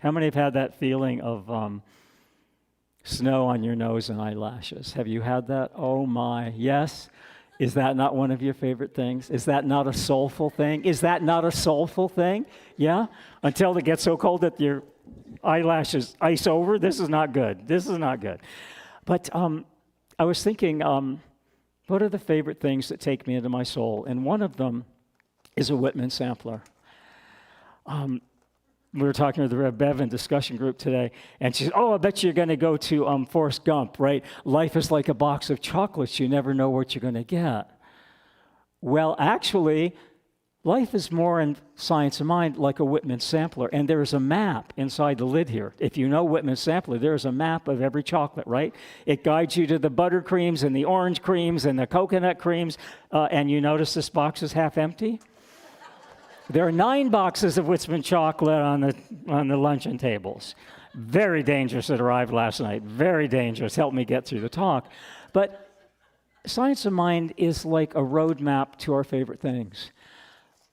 How many have had that feeling of snow on your nose and eyelashes? Have you had that? Oh my, yes? Is that not one of your favorite things? Is that not a soulful thing? Is that not a soulful thing? Yeah? Until it gets so cold that your eyelashes ice over? This is not good. This is not good. But I was thinking, what are the favorite things that take me into my soul? And one of them is a Whitman sampler. We were talking with the Rev Bevan discussion group today, and she said, I bet you're going to go to Forrest Gump, right? Life is like a box of chocolates. You never know what you're going to get. Well, actually, life is more in Science of Mind like a Whitman sampler, and there's a map inside the lid here. If you know Whitman sampler, there's a map of every chocolate, right? It guides you to the buttercreams and the orange creams and the coconut creams, and you notice this box is half empty? There are 9 boxes of Whitman chocolate on the luncheon tables. Very dangerous. It arrived last night. Very dangerous. Helped me get through the talk. But Science of Mind is like a roadmap to our favorite things.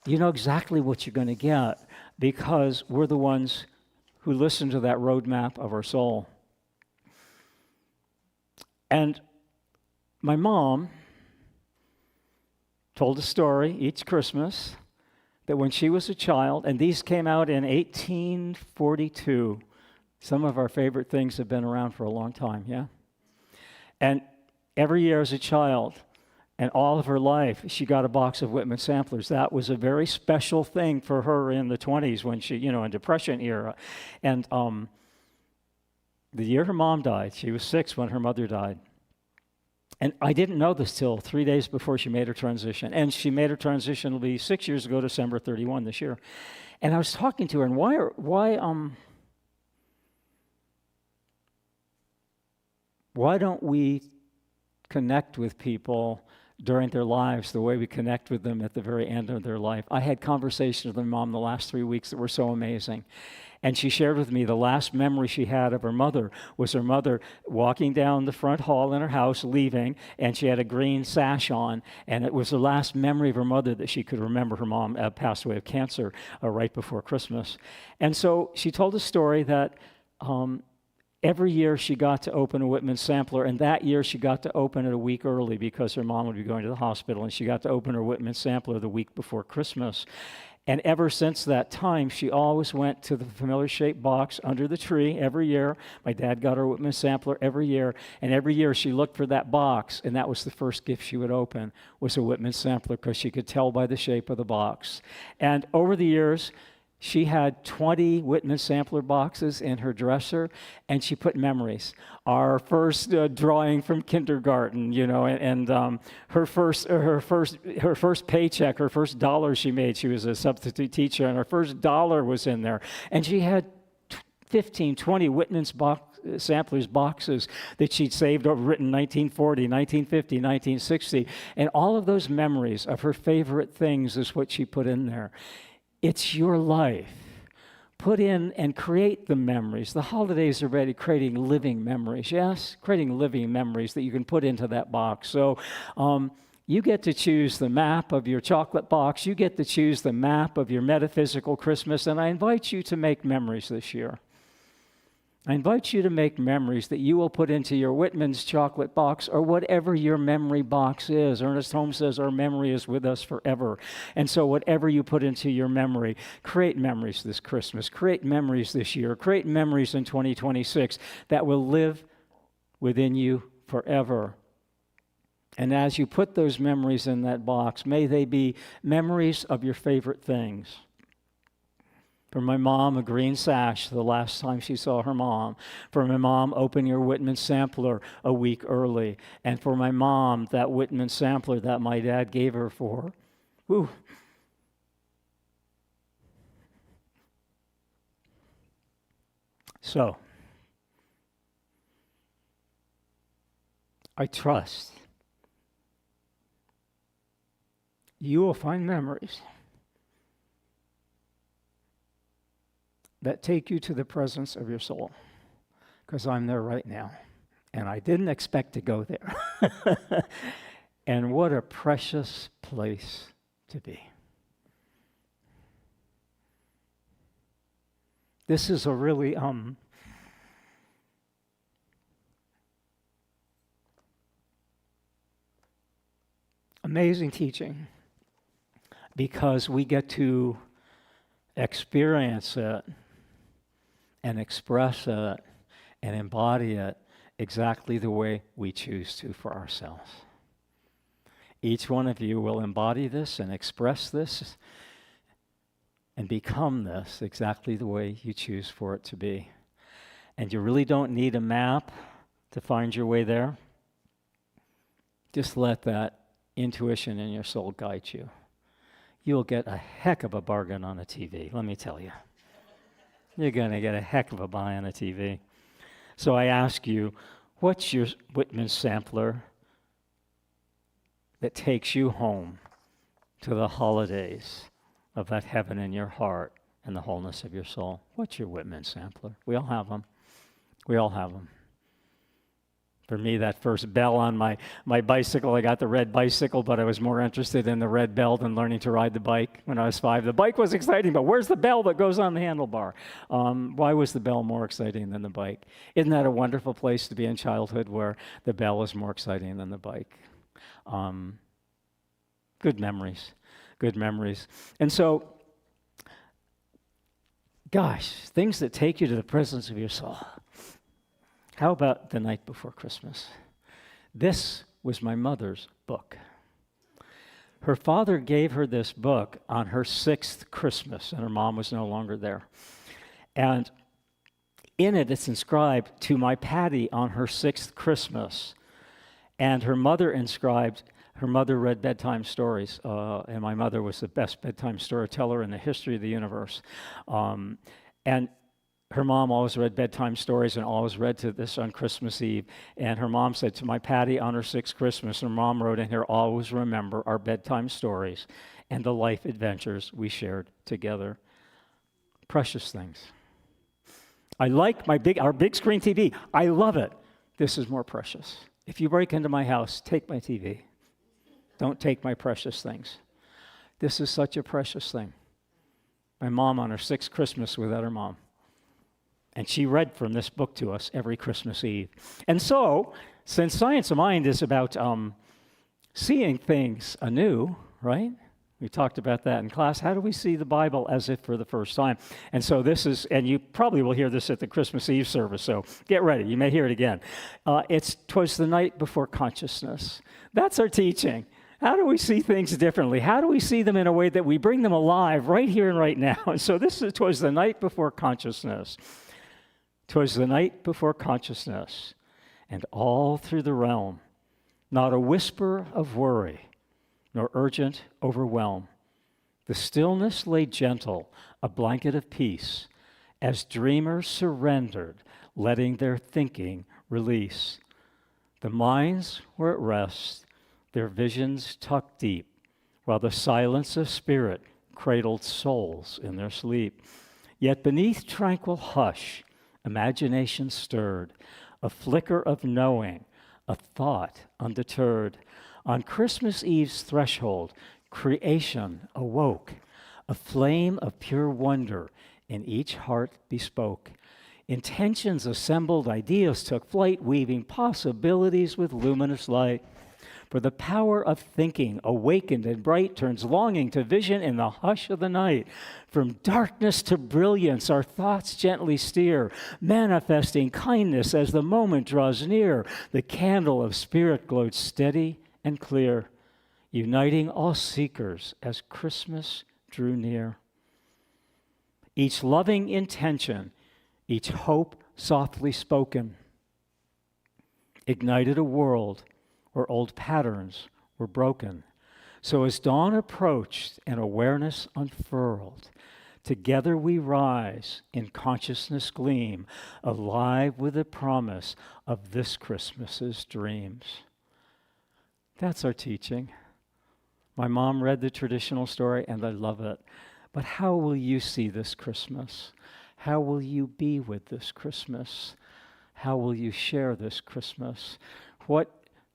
You know exactly what you're going to get because we're the ones who listen to that roadmap of our soul. And my mom told a story each Christmas that when she was a child, and these came out in 1842, some of our favorite things have been around for a long time, yeah? And every year as a child, and all of her life, she got a box of Whitman samplers. That was a very special thing for her in the 20s when she, in Depression era. And the year her mom died, she was 6 when her mother died. And I didn't know this till 3 days before she made her transition. And she made her transition, it'll be 6 years ago, December 31 this year. And I was talking to her, and why don't we connect with people during their lives the way we connect with them at the very end of their life? I had conversations with my mom the last 3 weeks that were so amazing. And she shared with me the last memory she had of her mother was her mother walking down the front hall in her house, leaving, and she had a green sash on, and it was the last memory of her mother that she could remember. Her mom passed away of cancer right before Christmas. And so she told a story that every year she got to open a Whitman sampler, and that year she got to open it a week early because her mom would be going to the hospital, and she got to open her Whitman sampler the week before Christmas. And ever since that time, she always went to the familiar shaped box under the tree every year. My dad got her a Whitman sampler every year, and every year she looked for that box, and that was the first gift she would open, was a Whitman sampler, because she could tell by the shape of the box. And over the years, she had 20 Whitman sampler boxes in her dresser, and she put memories. Our first drawing from kindergarten, and her first paycheck, her first dollar she made. She was a substitute teacher, and her first dollar was in there. And she had 15, 20 Whitman's samplers boxes that she'd saved over, written 1940, 1950, 1960. And all of those memories of her favorite things is what she put in there. It's your life. Put in and create the memories. The holidays are ready, creating living memories, yes? Creating living memories that you can put into that box. So you get to choose the map of your chocolate box. You get to choose the map of your metaphysical Christmas. And I invite you to make memories this year. I invite you to make memories that you will put into your Whitman's chocolate box, or whatever your memory box is. Ernest Holmes says our memory is with us forever. And so whatever you put into your memory, create memories this Christmas, create memories this year, create memories in 2026 that will live within you forever. And as you put those memories in that box, may they be memories of your favorite things. For my mom, a green sash the last time she saw her mom. For my mom, open your Whitman sampler a week early. And for my mom, that Whitman sampler that my dad gave her for. Whew. So, I trust you will find memories that take you to the presence of your soul, because I'm there right now, and I didn't expect to go there. And what a precious place to be. This is a really amazing teaching, because we get to experience it and express it and embody it exactly the way we choose to for ourselves. Each one of you will embody this and express this and become this exactly the way you choose for it to be. And you really don't need a map to find your way there. Just let that intuition in your soul guide you. You'll get a heck of a bargain on a TV, let me tell you. You're going to get a heck of a buy on a TV. So I ask you, what's your Whitman sampler that takes you home to the holidays of that heaven in your heart and the wholeness of your soul? What's your Whitman sampler? We all have them. We all have them. For me, that first bell on my bicycle, I got the red bicycle, but I was more interested in the red bell than learning to ride the bike when I was 5. The bike was exciting, but where's the bell that goes on the handlebar? Why was the bell more exciting than the bike? Isn't that a wonderful place to be in childhood, where the bell is more exciting than the bike? Good memories, good memories. And so, gosh, things that take you to the presence of your soul. How about the night before Christmas? This was my mother's book. Her father gave her this book on her 6th Christmas, and her mom was no longer there. And in it, it's inscribed, "To my Patty on her 6th Christmas." And her mother read bedtime stories, and my mother was the best bedtime storyteller in the history of the universe. And her mom always read bedtime stories and always read to this on Christmas Eve. And her mom said, "To my Patty on her 6th Christmas." Her mom wrote in here, "Always remember our bedtime stories and the life adventures we shared together." Precious things. I like our big screen TV. I love it. This is more precious. If you break into my house, take my TV. Don't take my precious things. This is such a precious thing. My mom on her 6th Christmas without her mom. And she read from this book to us every Christmas Eve. And so, since Science of Mind is about seeing things anew, right? We talked about that in class. How do we see the Bible as if for the first time? And so this is, and you probably will hear this at the Christmas Eve service, so get ready. You may hear it again. It's 'twas the night before consciousness. That's our teaching. How do we see things differently? How do we see them in a way that we bring them alive right here and right now? And so this is 'twas the night before consciousness. 'Twas the night before consciousness, and all through the realm, not a whisper of worry, nor urgent overwhelm. The stillness lay gentle, a blanket of peace, as dreamers surrendered, letting their thinking release. The minds were at rest, their visions tucked deep, while the silence of spirit cradled souls in their sleep. Yet beneath tranquil hush, imagination stirred, a flicker of knowing, a thought undeterred. On Christmas Eve's threshold, creation awoke, a flame of pure wonder in each heart bespoke. Intentions assembled, ideas took flight, weaving possibilities with luminous light. For the power of thinking, awakened and bright, turns longing to vision in the hush of the night. From darkness to brilliance, our thoughts gently steer, manifesting kindness as the moment draws near. The candle of spirit glowed steady and clear, uniting all seekers as Christmas drew near. Each loving intention, each hope softly spoken, ignited a world where old patterns were broken. So as dawn approached and awareness unfurled, together we rise in consciousness gleam, alive with the promise of this Christmas's dreams. That's our teaching. My mom read the traditional story, and I love it. But how will you see this Christmas? How will you be with this Christmas? How will you share this Christmas? What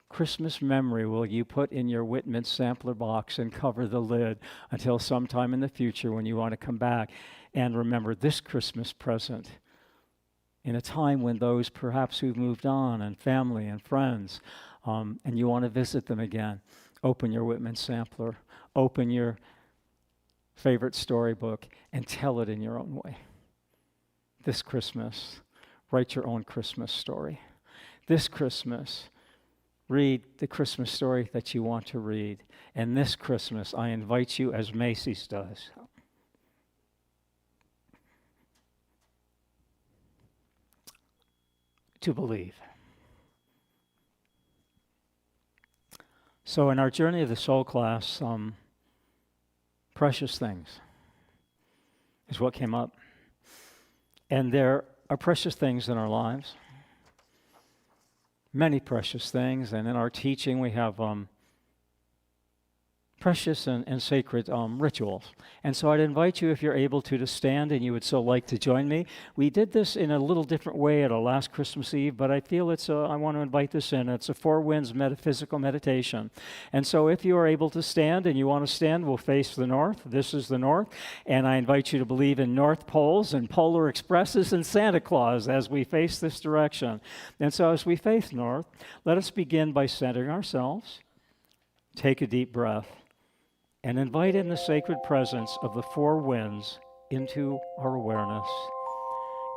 Christmas memory will you put in your Whitman sampler box and cover the lid until sometime in the future when you want to come back and remember this Christmas present in a time when those perhaps who've moved on and family and friends and you want to visit them again, open your Whitman sampler, open your favorite storybook, and tell it in your own way. This Christmas, write your own Christmas story. This Christmas, read the Christmas story that you want to read. And this Christmas, I invite you, as Macy's does, to believe. So in our Journey of the Soul class, precious things is what came up. And there are precious things in our lives, many precious things. And in our teaching, we have precious and sacred rituals. And so I'd invite you, if you're able to stand and you would so like to join me. We did this in a little different way at our last Christmas Eve, but I feel I want to invite this in. It's a Four Winds metaphysical meditation. And so if you are able to stand and you want to stand, we'll face the north. This is the north. And I invite you to believe in North Poles and Polar Expresses and Santa Claus as we face this direction. And so as we face north, let us begin by centering ourselves. Take a deep breath. And invite in the sacred presence of the four winds into our awareness.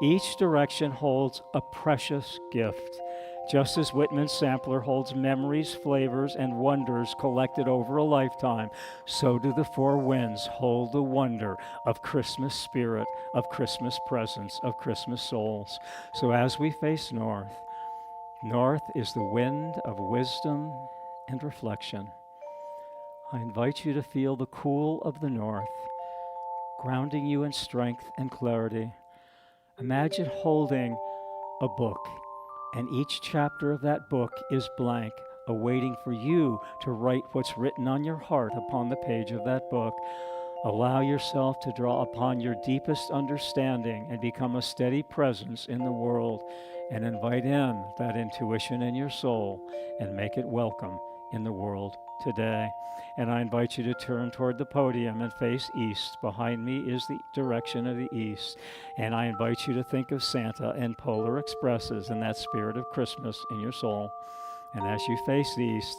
Each direction holds a precious gift. Just as Whitman's sampler holds memories, flavors, and wonders collected over a lifetime, so do the four winds hold the wonder of Christmas spirit, of Christmas presence, of Christmas souls. So as we face north, north is the wind of wisdom and reflection. I invite you to feel the cool of the north, grounding you in strength and clarity. Imagine holding a book, and each chapter of that book is blank, awaiting for you to write what's written on your heart upon the page of that book. Allow yourself to draw upon your deepest understanding and become a steady presence in the world, and invite in that intuition in your soul and make it welcome in the world today. And I invite you to turn toward the podium and face east. Behind me is the direction of the east. And I invite you to think of Santa and Polar Expresses and that spirit of Christmas in your soul. And as you face east,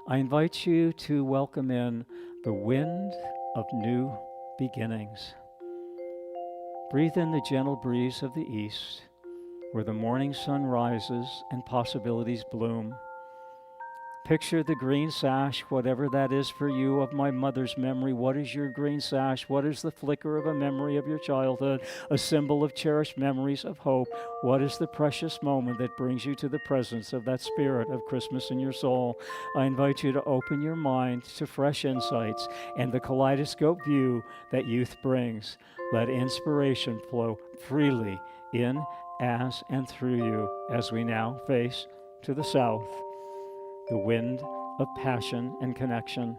I invite you to welcome in the wind of new beginnings. Breathe in the gentle breeze of the east, where the morning sun rises and possibilities bloom. Picture the green sash, whatever that is for you, of my mother's memory. What is your green sash? What is the flicker of a memory of your childhood, a symbol of cherished memories of hope? What is the precious moment that brings you to the presence of that spirit of Christmas in your soul? I invite you to open your mind to fresh insights and the kaleidoscope view that youth brings. Let inspiration flow freely in, as, and through you as we now face to the south, the wind of passion and connection.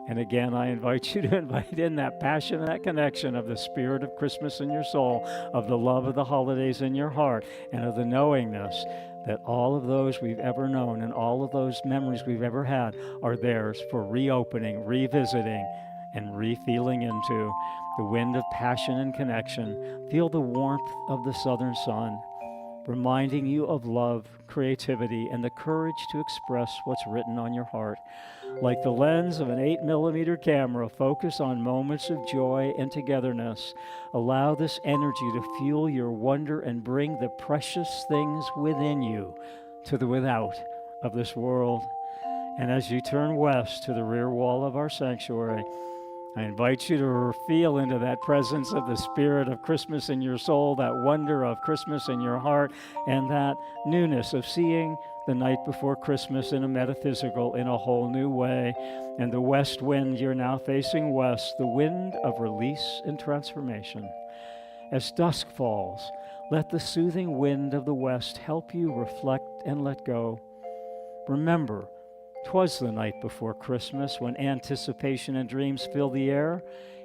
And again, I invite you to invite in that passion and that connection of the spirit of Christmas in your soul, of the love of the holidays in your heart, and of the knowingness that all of those we've ever known and all of those memories we've ever had are theirs for reopening, revisiting, and re-feeling into. The wind of passion and connection. Feel the warmth of the southern sun, reminding you of love, creativity, and the courage to express what's written on your heart. Like the lens of an 8mm camera, focus on moments of joy and togetherness. Allow this energy to fuel your wonder and bring the precious things within you to the without of this world. And as you turn west to the rear wall of our sanctuary, I invite you to feel into that presence of the spirit of Christmas in your soul, that wonder of Christmas in your heart, and that newness of seeing the night before Christmas in a metaphysical, in a whole new way. And the west wind, you're now facing west, the wind of release and transformation. As dusk falls, let the soothing wind of the west help you reflect and let go. Remember, 'twas the night before Christmas when anticipation and dreams fill the air,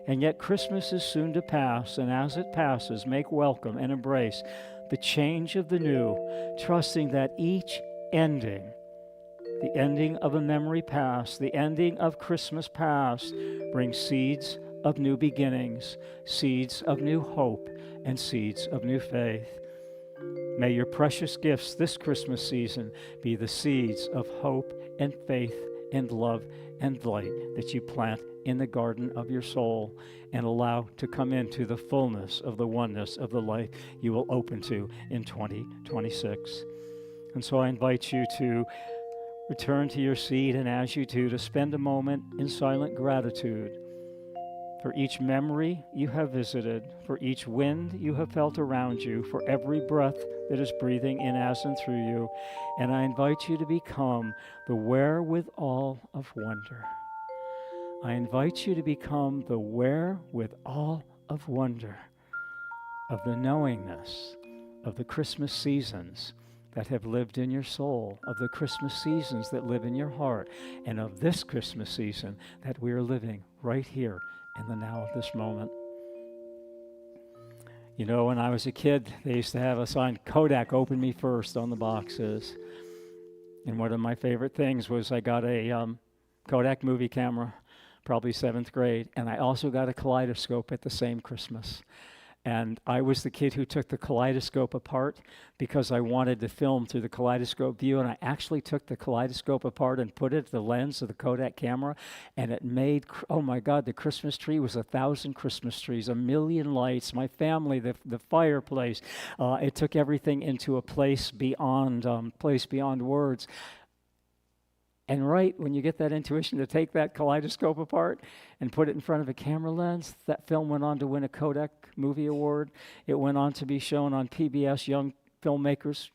and yet Christmas is soon to pass, and as it passes, make welcome and embrace the change of the new, trusting that each ending, the ending of a memory past, the ending of Christmas past, brings seeds of new beginnings, seeds of new hope, and seeds of new faith. May your precious gifts this Christmas season be the seeds of hope and faith and love and light that you plant in the garden of your soul and allow to come into the fullness of the oneness of the life you will open to in 2026. And so I invite you to return to your seat, and as you do, to spend a moment in silent gratitude for each memory you have visited, for each wind you have felt around you, for every breath that is breathing in as and through you. And I invite you to become the wherewithal of wonder. I invite you to become the wherewithal of wonder, of the knowingness of the Christmas seasons that have lived in your soul, of the Christmas seasons that live in your heart, and of this Christmas season that we are living right here in the now of this moment. You know, when I was a kid, they used to have a sign, Kodak, open me first, on the boxes. And one of my favorite things was I got a Kodak movie camera, probably 7th grade, and I also got a kaleidoscope at the same Christmas. And I was the kid who took the kaleidoscope apart because I wanted to film through the kaleidoscope view. And I actually took the kaleidoscope apart and put it at the lens of the Kodak camera. And it made, oh my God, the Christmas tree was 1,000 Christmas trees, 1,000,000 lights, my family, the fireplace. It took everything into a place beyond words. And right when you get that intuition to take that kaleidoscope apart and put it in front of a camera lens, that film went on to win a Kodak Movie Award. It went on to be shown on PBS Young Filmmakers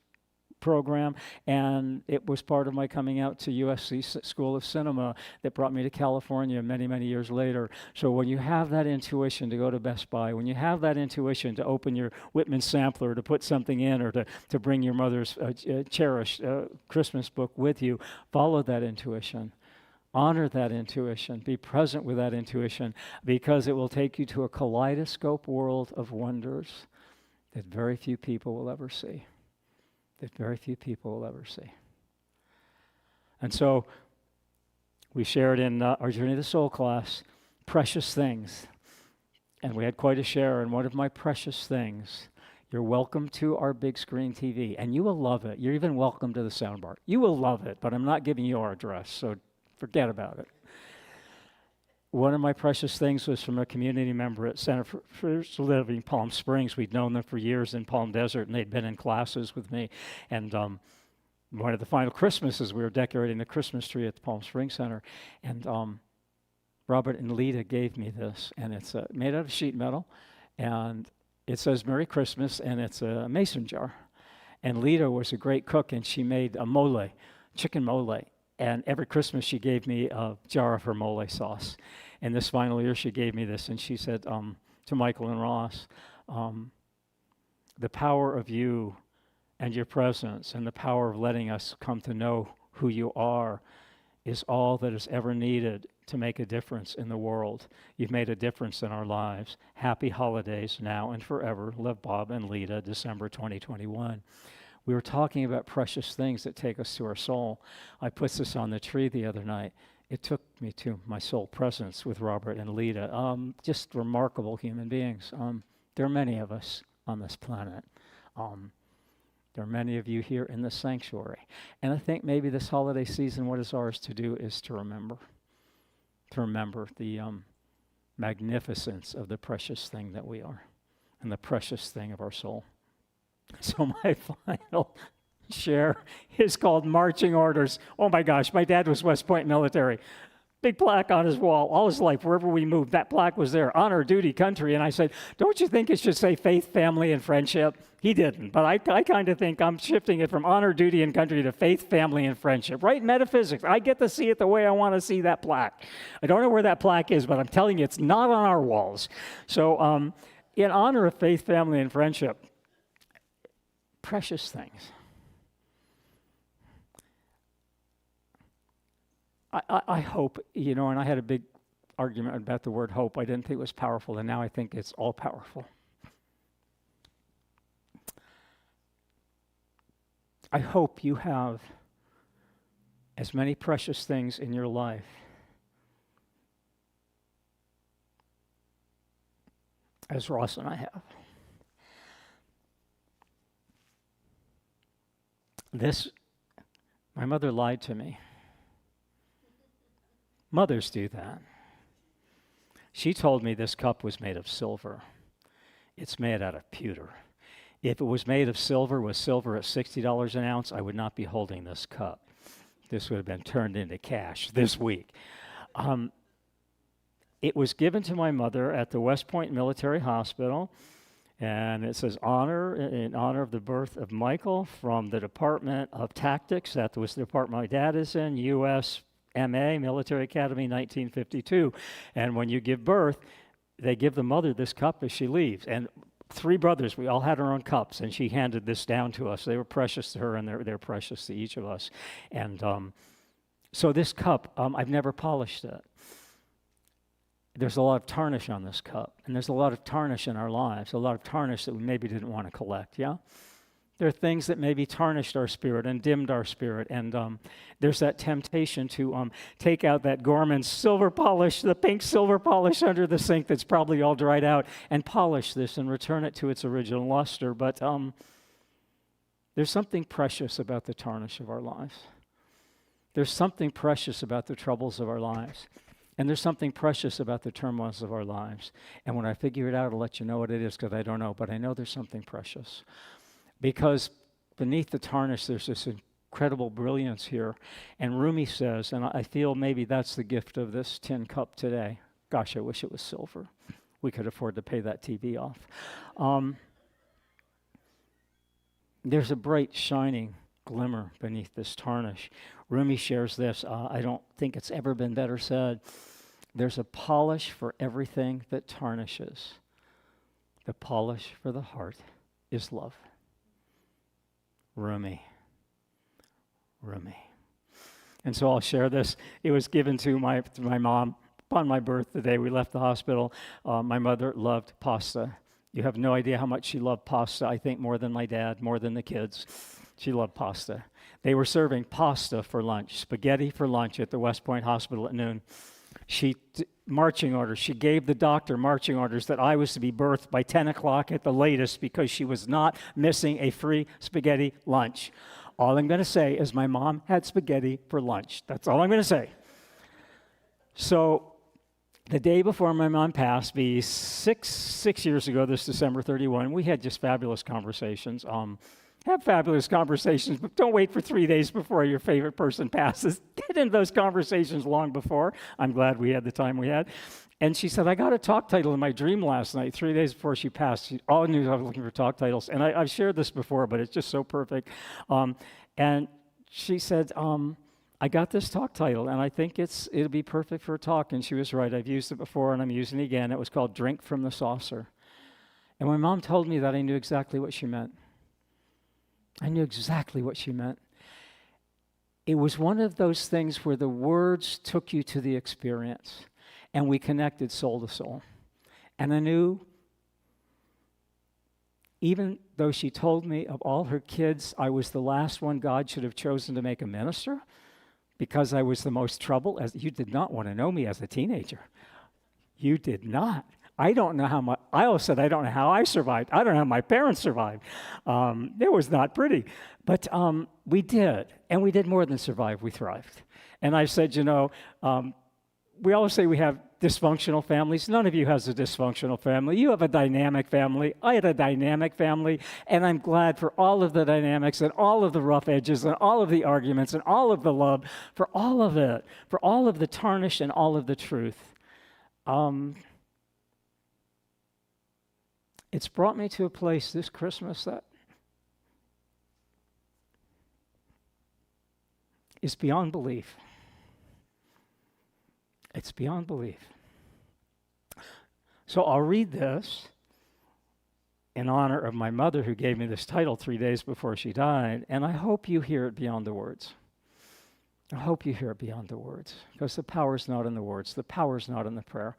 program, and it was part of my coming out to USC School of Cinema that brought me to California many, many years later. So when you have that intuition to go to Best Buy, when you have that intuition to open your Whitman sampler to put something in, or to bring your mother's cherished Christmas book with you, follow that intuition. Honor that intuition. Be present with that intuition, because it will take you to a kaleidoscope world of wonders that very few people will ever see. That very few people will ever see. And so we shared in our Journey to the Soul class precious things. And we had quite a share. And one of my precious things, you're welcome to our big screen TV. And you will love it. You're even welcome to the soundbar. You will love it, but I'm not giving you our address, so forget about it. one of my precious things was from a community member at Center for Spiritual Living Palm Springs. We'd known them for years in Palm Desert, and they'd been in classes with me. And one of the final Christmases, we were decorating the Christmas tree at the Palm Springs Center, and Robert and Lita gave me this, and it's made out of sheet metal, and it says Merry Christmas, and it's a mason jar. And Lita was a great cook, and she made a mole, chicken mole. And every Christmas she gave me a jar of her mole sauce. And this final year she gave me this, and she said to Michael and Ross, the power of you and your presence and the power of letting us come to know who you are is all that is ever needed to make a difference in the world. You've made a difference in our lives. Happy holidays now and forever. Love, Bob and Lita, December 2021. We were talking about precious things that take us to our soul. I put this on the tree the other night. It took me to my soul presence with Robert and Lita. Just remarkable human beings. There are many of us on this planet. There are many of you here in the sanctuary. And I think maybe this holiday season, what is ours to do is to remember the magnificence of the precious thing that we are and the precious thing of our soul. So my final share is called Marching Orders. Oh my gosh, my dad was West Point military. Big plaque on his wall all his life, wherever we moved, that plaque was there, honor, duty, country. And I said, don't you think it should say faith, family, and friendship? He didn't, but I kind of think I'm shifting it from honor, duty, and country to faith, family, and friendship, right? Metaphysics. I get to see it the way I want to see that plaque. I don't know where that plaque is, but I'm telling you, it's not on our walls. So in honor of faith, family, and friendship, precious things. I hope, and I had a big argument about the word hope. I didn't think it was powerful, and now I think it's all powerful. I hope you have as many precious things in your life as Ross and I have. My mother lied to me. Mothers do that. She told me this cup was made of silver. It's made out of pewter. If it was made of silver, with silver at $60 an ounce, I would not be holding this cup. This would have been turned into cash this week. It was given to my mother at the West Point Military Hospital, and it says in honor of the birth of Michael from the Department of Tactics. That was the department my dad is in, U.S. M.A., Military Academy, 1952. And when you give birth, they give the mother this cup as she leaves. And 3 brothers, we all had our own cups, and she handed this down to us. They were precious to her, and they're precious to each of us. And so this cup, I've never polished it. There's a lot of tarnish on this cup, and there's a lot of tarnish in our lives, a lot of tarnish that we maybe didn't want to collect, yeah? There are things that maybe tarnished our spirit and dimmed our spirit, and there's that temptation to take out that Gorman silver polish, the pink silver polish under the sink that's probably all dried out, and polish this and return it to its original luster. But there's something precious about the tarnish of our lives. There's something precious about the troubles of our lives. And there's something precious about the turmoils of our lives. And when I figure it out, I'll let you know what it is, because I don't know, but I know there's something precious. Because beneath the tarnish, there's this incredible brilliance here. And Rumi says, and I feel maybe that's the gift of this tin cup today. Gosh, I wish it was silver. We could afford to pay that TV off. There's a bright, shining glimmer beneath this tarnish. Rumi shares this. I don't think it's ever been better said. There's a polish for everything that tarnishes. The polish for the heart is love. Rumi. And so I'll share this. It was given to my mom upon my birth the day we left the hospital. My mother loved pasta. You have no idea how much she loved pasta. I think more than my dad, more than the kids. She loved pasta. They were serving pasta for lunch, spaghetti for lunch at the West Point Hospital at noon. Marching orders. She gave the doctor marching orders that I was to be birthed by 10 o'clock at the latest because she was not missing a free spaghetti lunch. All I'm going to say is my mom had spaghetti for lunch. That's all I'm going to say. So The day before my mom passed, six years ago, this December 31, we had just fabulous conversations. Have fabulous conversations, but don't wait for 3 days before your favorite person passes. Get into those conversations long before. I'm glad we had the time we had. And she said, I got a talk title in my dream last night, 3 days before she passed. She all knew I was looking for talk titles. And I've shared this before, but it's just so perfect. And she said, I got this talk title, and I think it'll be perfect for a talk. And she was right. I've used it before, and I'm using it again. It was called Drink from the Saucer. And when Mom told me that, I knew exactly what she meant. I knew exactly what she meant. It was one of those things where the words took you to the experience, and we connected soul to soul. And I knew, even though she told me of all her kids, I was the last one God should have chosen to make a minister because I was the most trouble. You did not want to know me as a teenager. You did not. I don't know how I always said I don't know how I survived. I don't know how my parents survived. It was not pretty. But we did. And we did more than survive. We thrived. And I said, we always say we have dysfunctional families. None of you has a dysfunctional family. You have a dynamic family. I had a dynamic family. And I'm glad for all of the dynamics and all of the rough edges and all of the arguments and all of the love, for all of it, for all of the tarnish and all of the truth. It's brought me to a place this Christmas that is beyond belief. It's beyond belief. So I'll read this in honor of my mother who gave me this title 3 days before she died, and I hope you hear it beyond the words. I hope you hear it beyond the words, because the power is not in the words. The power is not in the prayer.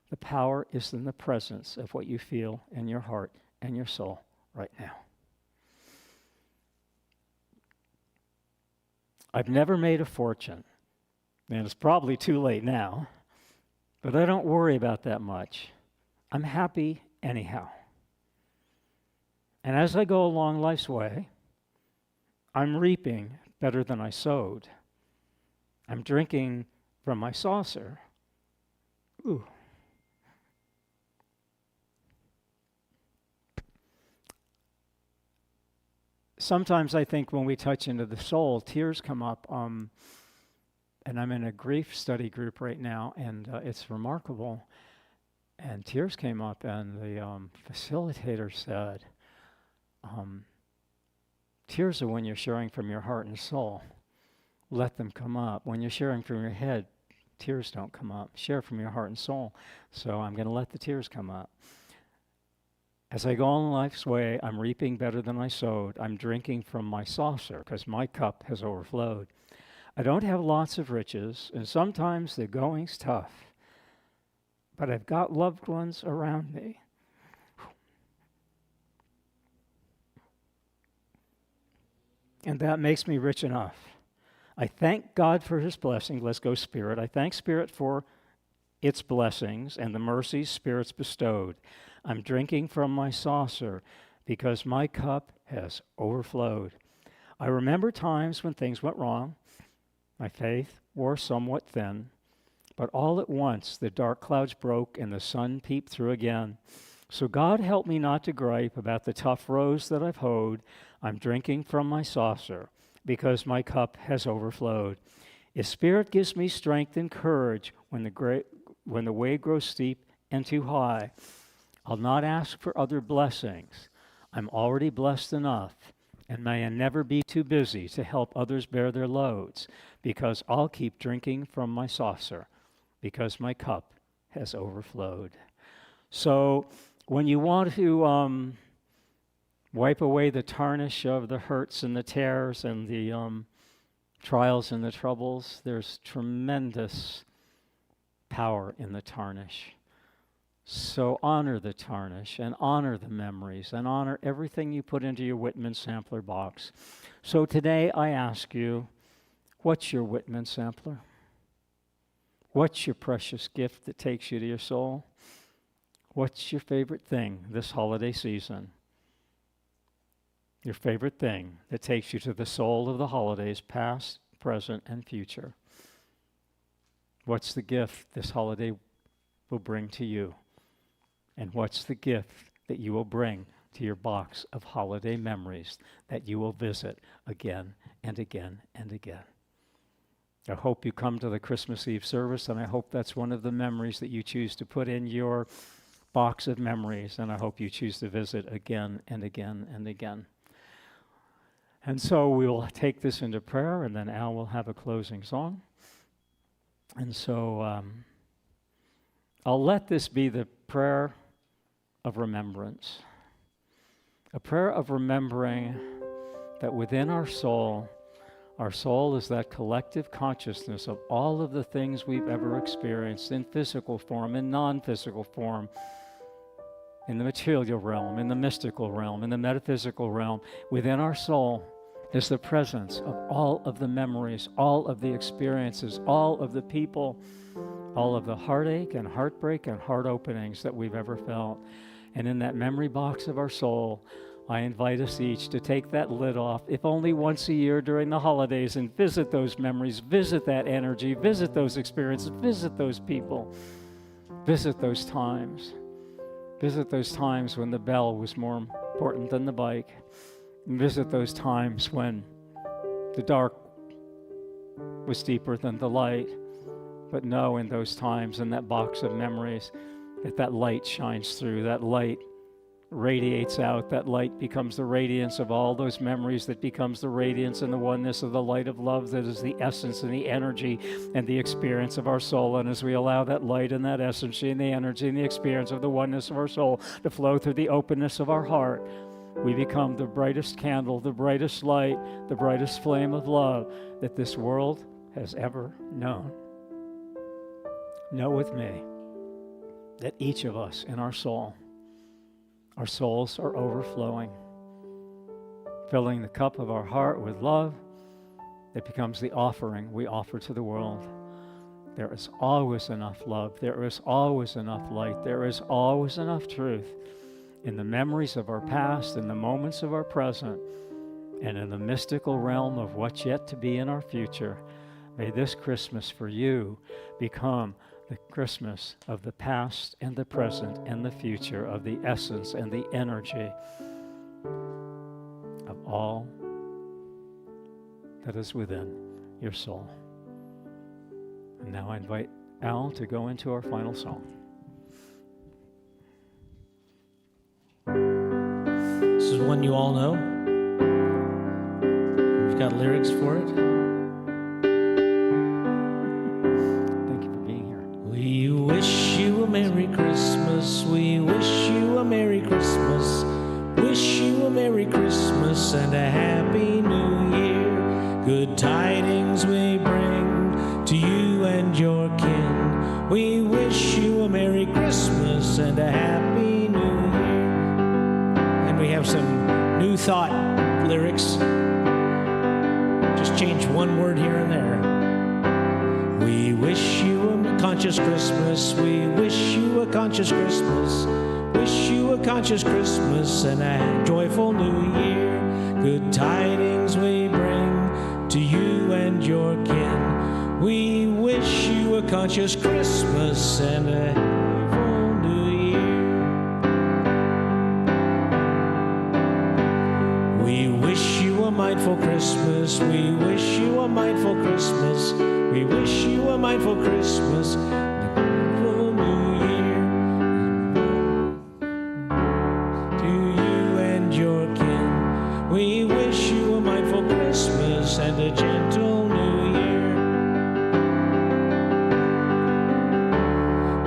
The power is in the presence of what you feel in your heart and your soul right now. I've never made a fortune, and it's probably too late now, but I don't worry about that much. I'm happy anyhow. And as I go along life's way, I'm reaping better than I sowed. I'm drinking from my saucer. Ooh. Sometimes I think when we touch into the soul, tears come up. And I'm in a grief study group right now, and it's remarkable. And tears came up, and the facilitator said, tears are when you're sharing from your heart and soul. Let them come up. When you're sharing from your head, tears don't come up. Share from your heart and soul. So I'm going to let the tears come up. As I go on life's way, I'm reaping better than I sowed. I'm drinking from my saucer because my cup has overflowed. I don't have lots of riches, and sometimes the going's tough. But I've got loved ones around me. And that makes me rich enough. I thank God for his blessing. Let's go Spirit. I thank Spirit for its blessings and the mercies Spirit's bestowed. I'm drinking from my saucer because my cup has overflowed. I remember times when things went wrong. My faith wore somewhat thin, but all at once the dark clouds broke and the sun peeped through again. So God help me not to gripe about the tough rows that I've hoed. I'm drinking from my saucer because my cup has overflowed. His Spirit gives me strength and courage when the way grows steep and too high. I'll not ask for other blessings. I'm already blessed enough, and may I never be too busy to help others bear their loads, because I'll keep drinking from my saucer, because my cup has overflowed. So when you want to wipe away the tarnish of the hurts and the tears and the trials and the troubles, there's tremendous power in the tarnish. So honor the tarnish and honor the memories and honor everything you put into your Whitman sampler box. So today I ask you, what's your Whitman sampler? What's your precious gift that takes you to your soul? What's your favorite thing this holiday season? Your favorite thing that takes you to the soul of the holidays, past, present, and future. What's the gift this holiday will bring to you? And what's the gift that you will bring to your box of holiday memories that you will visit again and again and again? I hope you come to the Christmas Eve service, and I hope that's one of the memories that you choose to put in your box of memories, and I hope you choose to visit again and again and again. And so we will take this into prayer, and then Al will have a closing song. And so I'll let this be the prayer of remembrance. A prayer of remembering that within our soul is that collective consciousness of all of the things we've ever experienced in physical form, in non-physical form, in the material realm, in the mystical realm, in the metaphysical realm. Within our soul is the presence of all of the memories, all of the experiences, all of the people, all of the heartache and heartbreak and heart openings that we've ever felt. And in that memory box of our soul, I invite us each to take that lid off, if only once a year during the holidays, and visit those memories, visit that energy, visit those experiences, visit those people, visit those times. Visit those times when the bell was more important than the bike. And visit those times when the dark was deeper than the light. But know in those times, in that box of memories, that light shines through, that light radiates out, that light becomes the radiance of all those memories, that becomes the radiance and the oneness of the light of love that is the essence and the energy and the experience of our soul. And as we allow that light and that essence and the energy and the experience of the oneness of our soul to flow through the openness of our heart, we become the brightest candle, the brightest light, the brightest flame of love that this world has ever known. Know with me that each of us in our souls are overflowing, filling the cup of our heart with love that becomes the offering we offer to the world. There is always enough love. There is always enough light. There is always enough truth in the memories of our past, in the moments of our present, and in the mystical realm of what's yet to be in our future. May this Christmas for you become the Christmas of the past and the present and the future, of the essence and the energy of all that is within your soul. And now I invite Al to go into our final song. This is one you all know. We've got lyrics for it. We wish you a Merry Christmas. We wish you a Merry Christmas. Wish you a Merry Christmas and a Happy New Year. Good tidings we bring to you and your kin. We wish you a Merry Christmas and a Happy New Year. And we have some new thought lyrics. Just change one word here and there. We wish you a conscious Christmas. We wish you a conscious Christmas. Wish you a conscious Christmas and a joyful New Year. Good tidings we bring to you and your kin. We wish you a conscious Christmas and a joyful New Year. We wish you a mindful Christmas. We wish you a mindful Christmas. We wish you a mindful Christmas and a joyful New Year. To you and your kin. We wish you a mindful Christmas and a gentle New Year.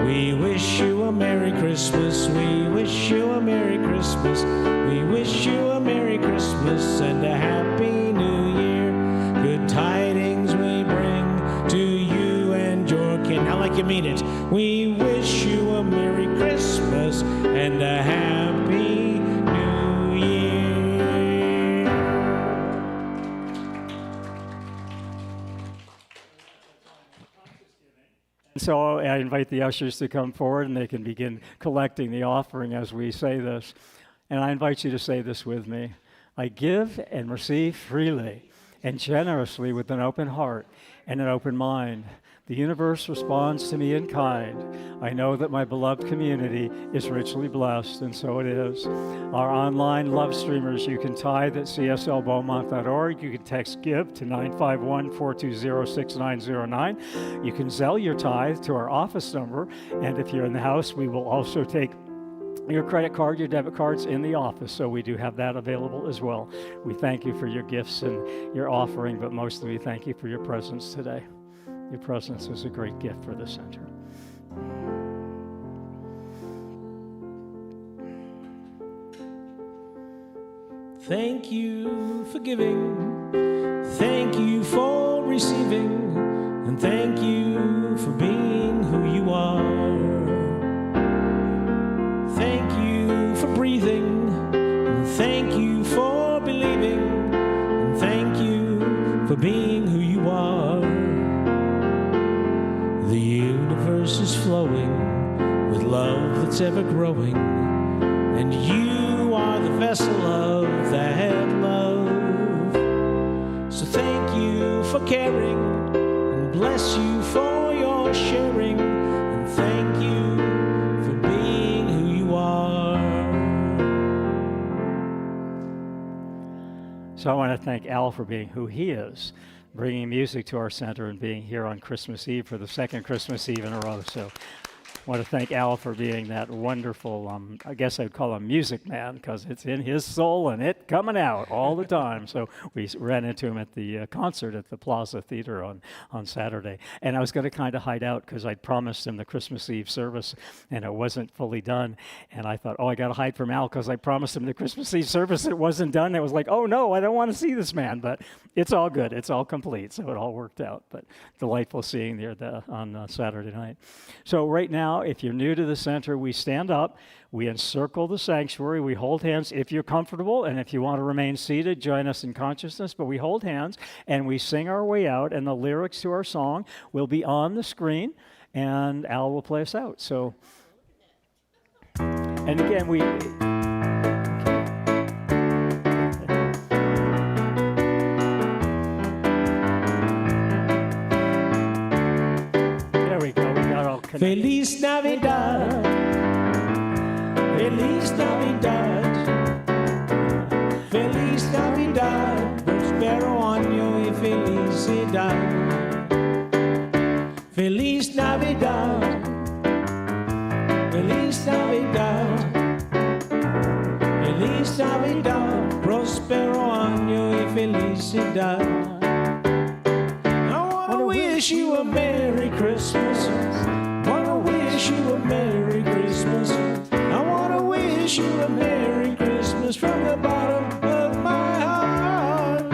We wish you a Merry Christmas. We wish you a Merry Christmas. We wish you a Merry Christmas and a Happy New Year. Good tidings we bring to you and your kin. Now like you mean it. We wish you a Merry Christmas and a Happy New Year. So I invite the ushers to come forward, and they can begin collecting the offering as we say this. And I invite you to say this with me. I give and receive freely and generously with an open heart, and an open mind. The universe responds to me in kind. I know that my beloved community is richly blessed, and so it is. Our online love streamers, you can tithe at cslbeaumont.org. You can text GIVE to 951-420-6909. You can Zelle your tithe to our office number, and if you're in the house, we will also take your credit card, your debit cards in the office, so we do have that available as well. We thank you for your gifts and your offering, but mostly we thank you for your presence today. Your presence is a great gift for the center. Thank you for giving. Thank you for receiving. And thank you for being who you are. Thank you for breathing. And thank you for believing. And thank you for being who you are. The universe is flowing with love that's ever growing, and you are the vessel of that love. So thank you for caring, and bless you for your sharing, and thank you for being who you are. So I want to thank Al for being who he is, bringing music to our center and being here on Christmas Eve for the second Christmas Eve in a row. So I want to thank Al for being that wonderful, I guess I'd call him music man, because it's in his soul and it coming out all the time. So we ran into him at the concert at the Plaza Theater on Saturday. And I was going to kind of hide out because I'd promised him the Christmas Eve service and it wasn't fully done. And I thought, I got to hide from Al because I promised him the Christmas Eve service. It wasn't done. It was like, oh no, I don't want to see this man. But it's all good. It's all complete. So it all worked out. But delightful seeing you on Saturday night. So right now, if you're new to the center, we stand up, we encircle the sanctuary, we hold hands if you're comfortable, and if you want to remain seated, join us in consciousness, but we hold hands and we sing our way out, and the lyrics to our song will be on the screen, and Al will play us out. So, and again, we... Feliz Navidad, Feliz Navidad, Feliz Navidad, prospero año y felicidad. Feliz Navidad, Feliz Navidad, Feliz Navidad, prospero año y felicidad. I wanna wish you a Merry Christmas. Wish you a Merry Christmas. I want to wish you a Merry Christmas from the bottom of my heart.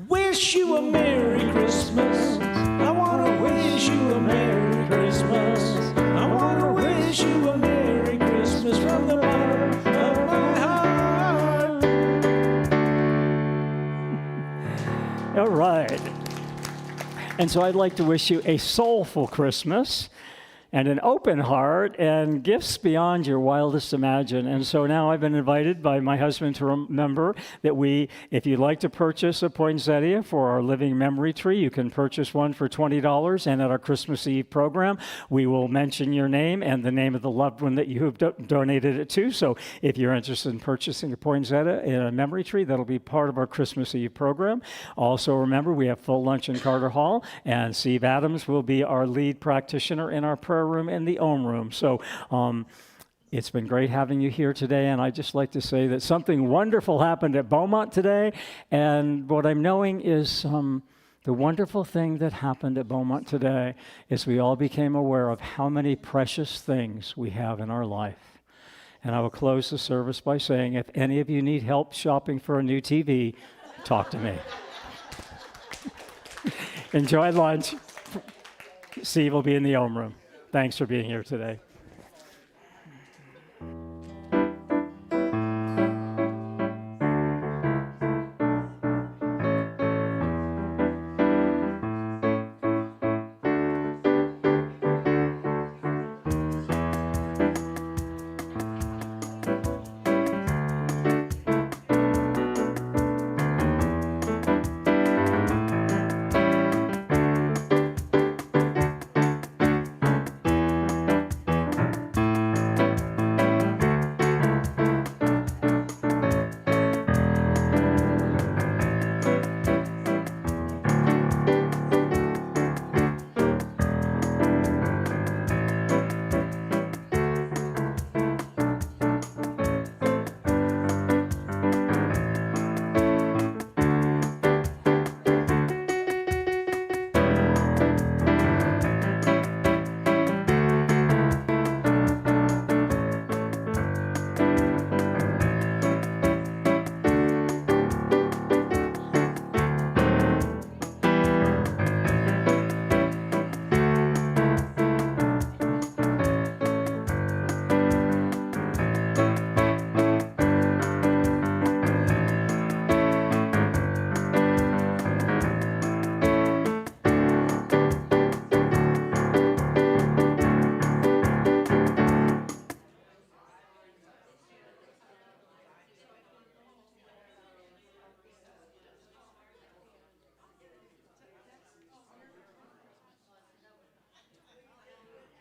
Wish you a Merry Christmas. I want to wish you a Merry Christmas. I want to wish you a Merry Christmas from the bottom of my heart. All right. And so I'd like to wish you a soulful Christmas and an open heart and gifts beyond your wildest imagine. And so now I've been invited by my husband to remember that if you'd like to purchase a poinsettia for our living memory tree, you can purchase one for $20. And at our Christmas Eve program, we will mention your name and the name of the loved one that you have donated it to. So if you're interested in purchasing a poinsettia in a memory tree, that'll be part of our Christmas Eve program. Also remember, we have full lunch in Carter Hall, and Steve Adams will be our lead practitioner in our prayer room and the Om room. So it's been great having you here today, and I'd just like to say that something wonderful happened at Beaumont today, and what I'm knowing is the wonderful thing that happened at Beaumont today is we all became aware of how many precious things we have in our life. And I will close the service by saying, if any of you need help shopping for a new TV, talk to me. Enjoy lunch. Steve will be in the Om room. Thanks for being here today.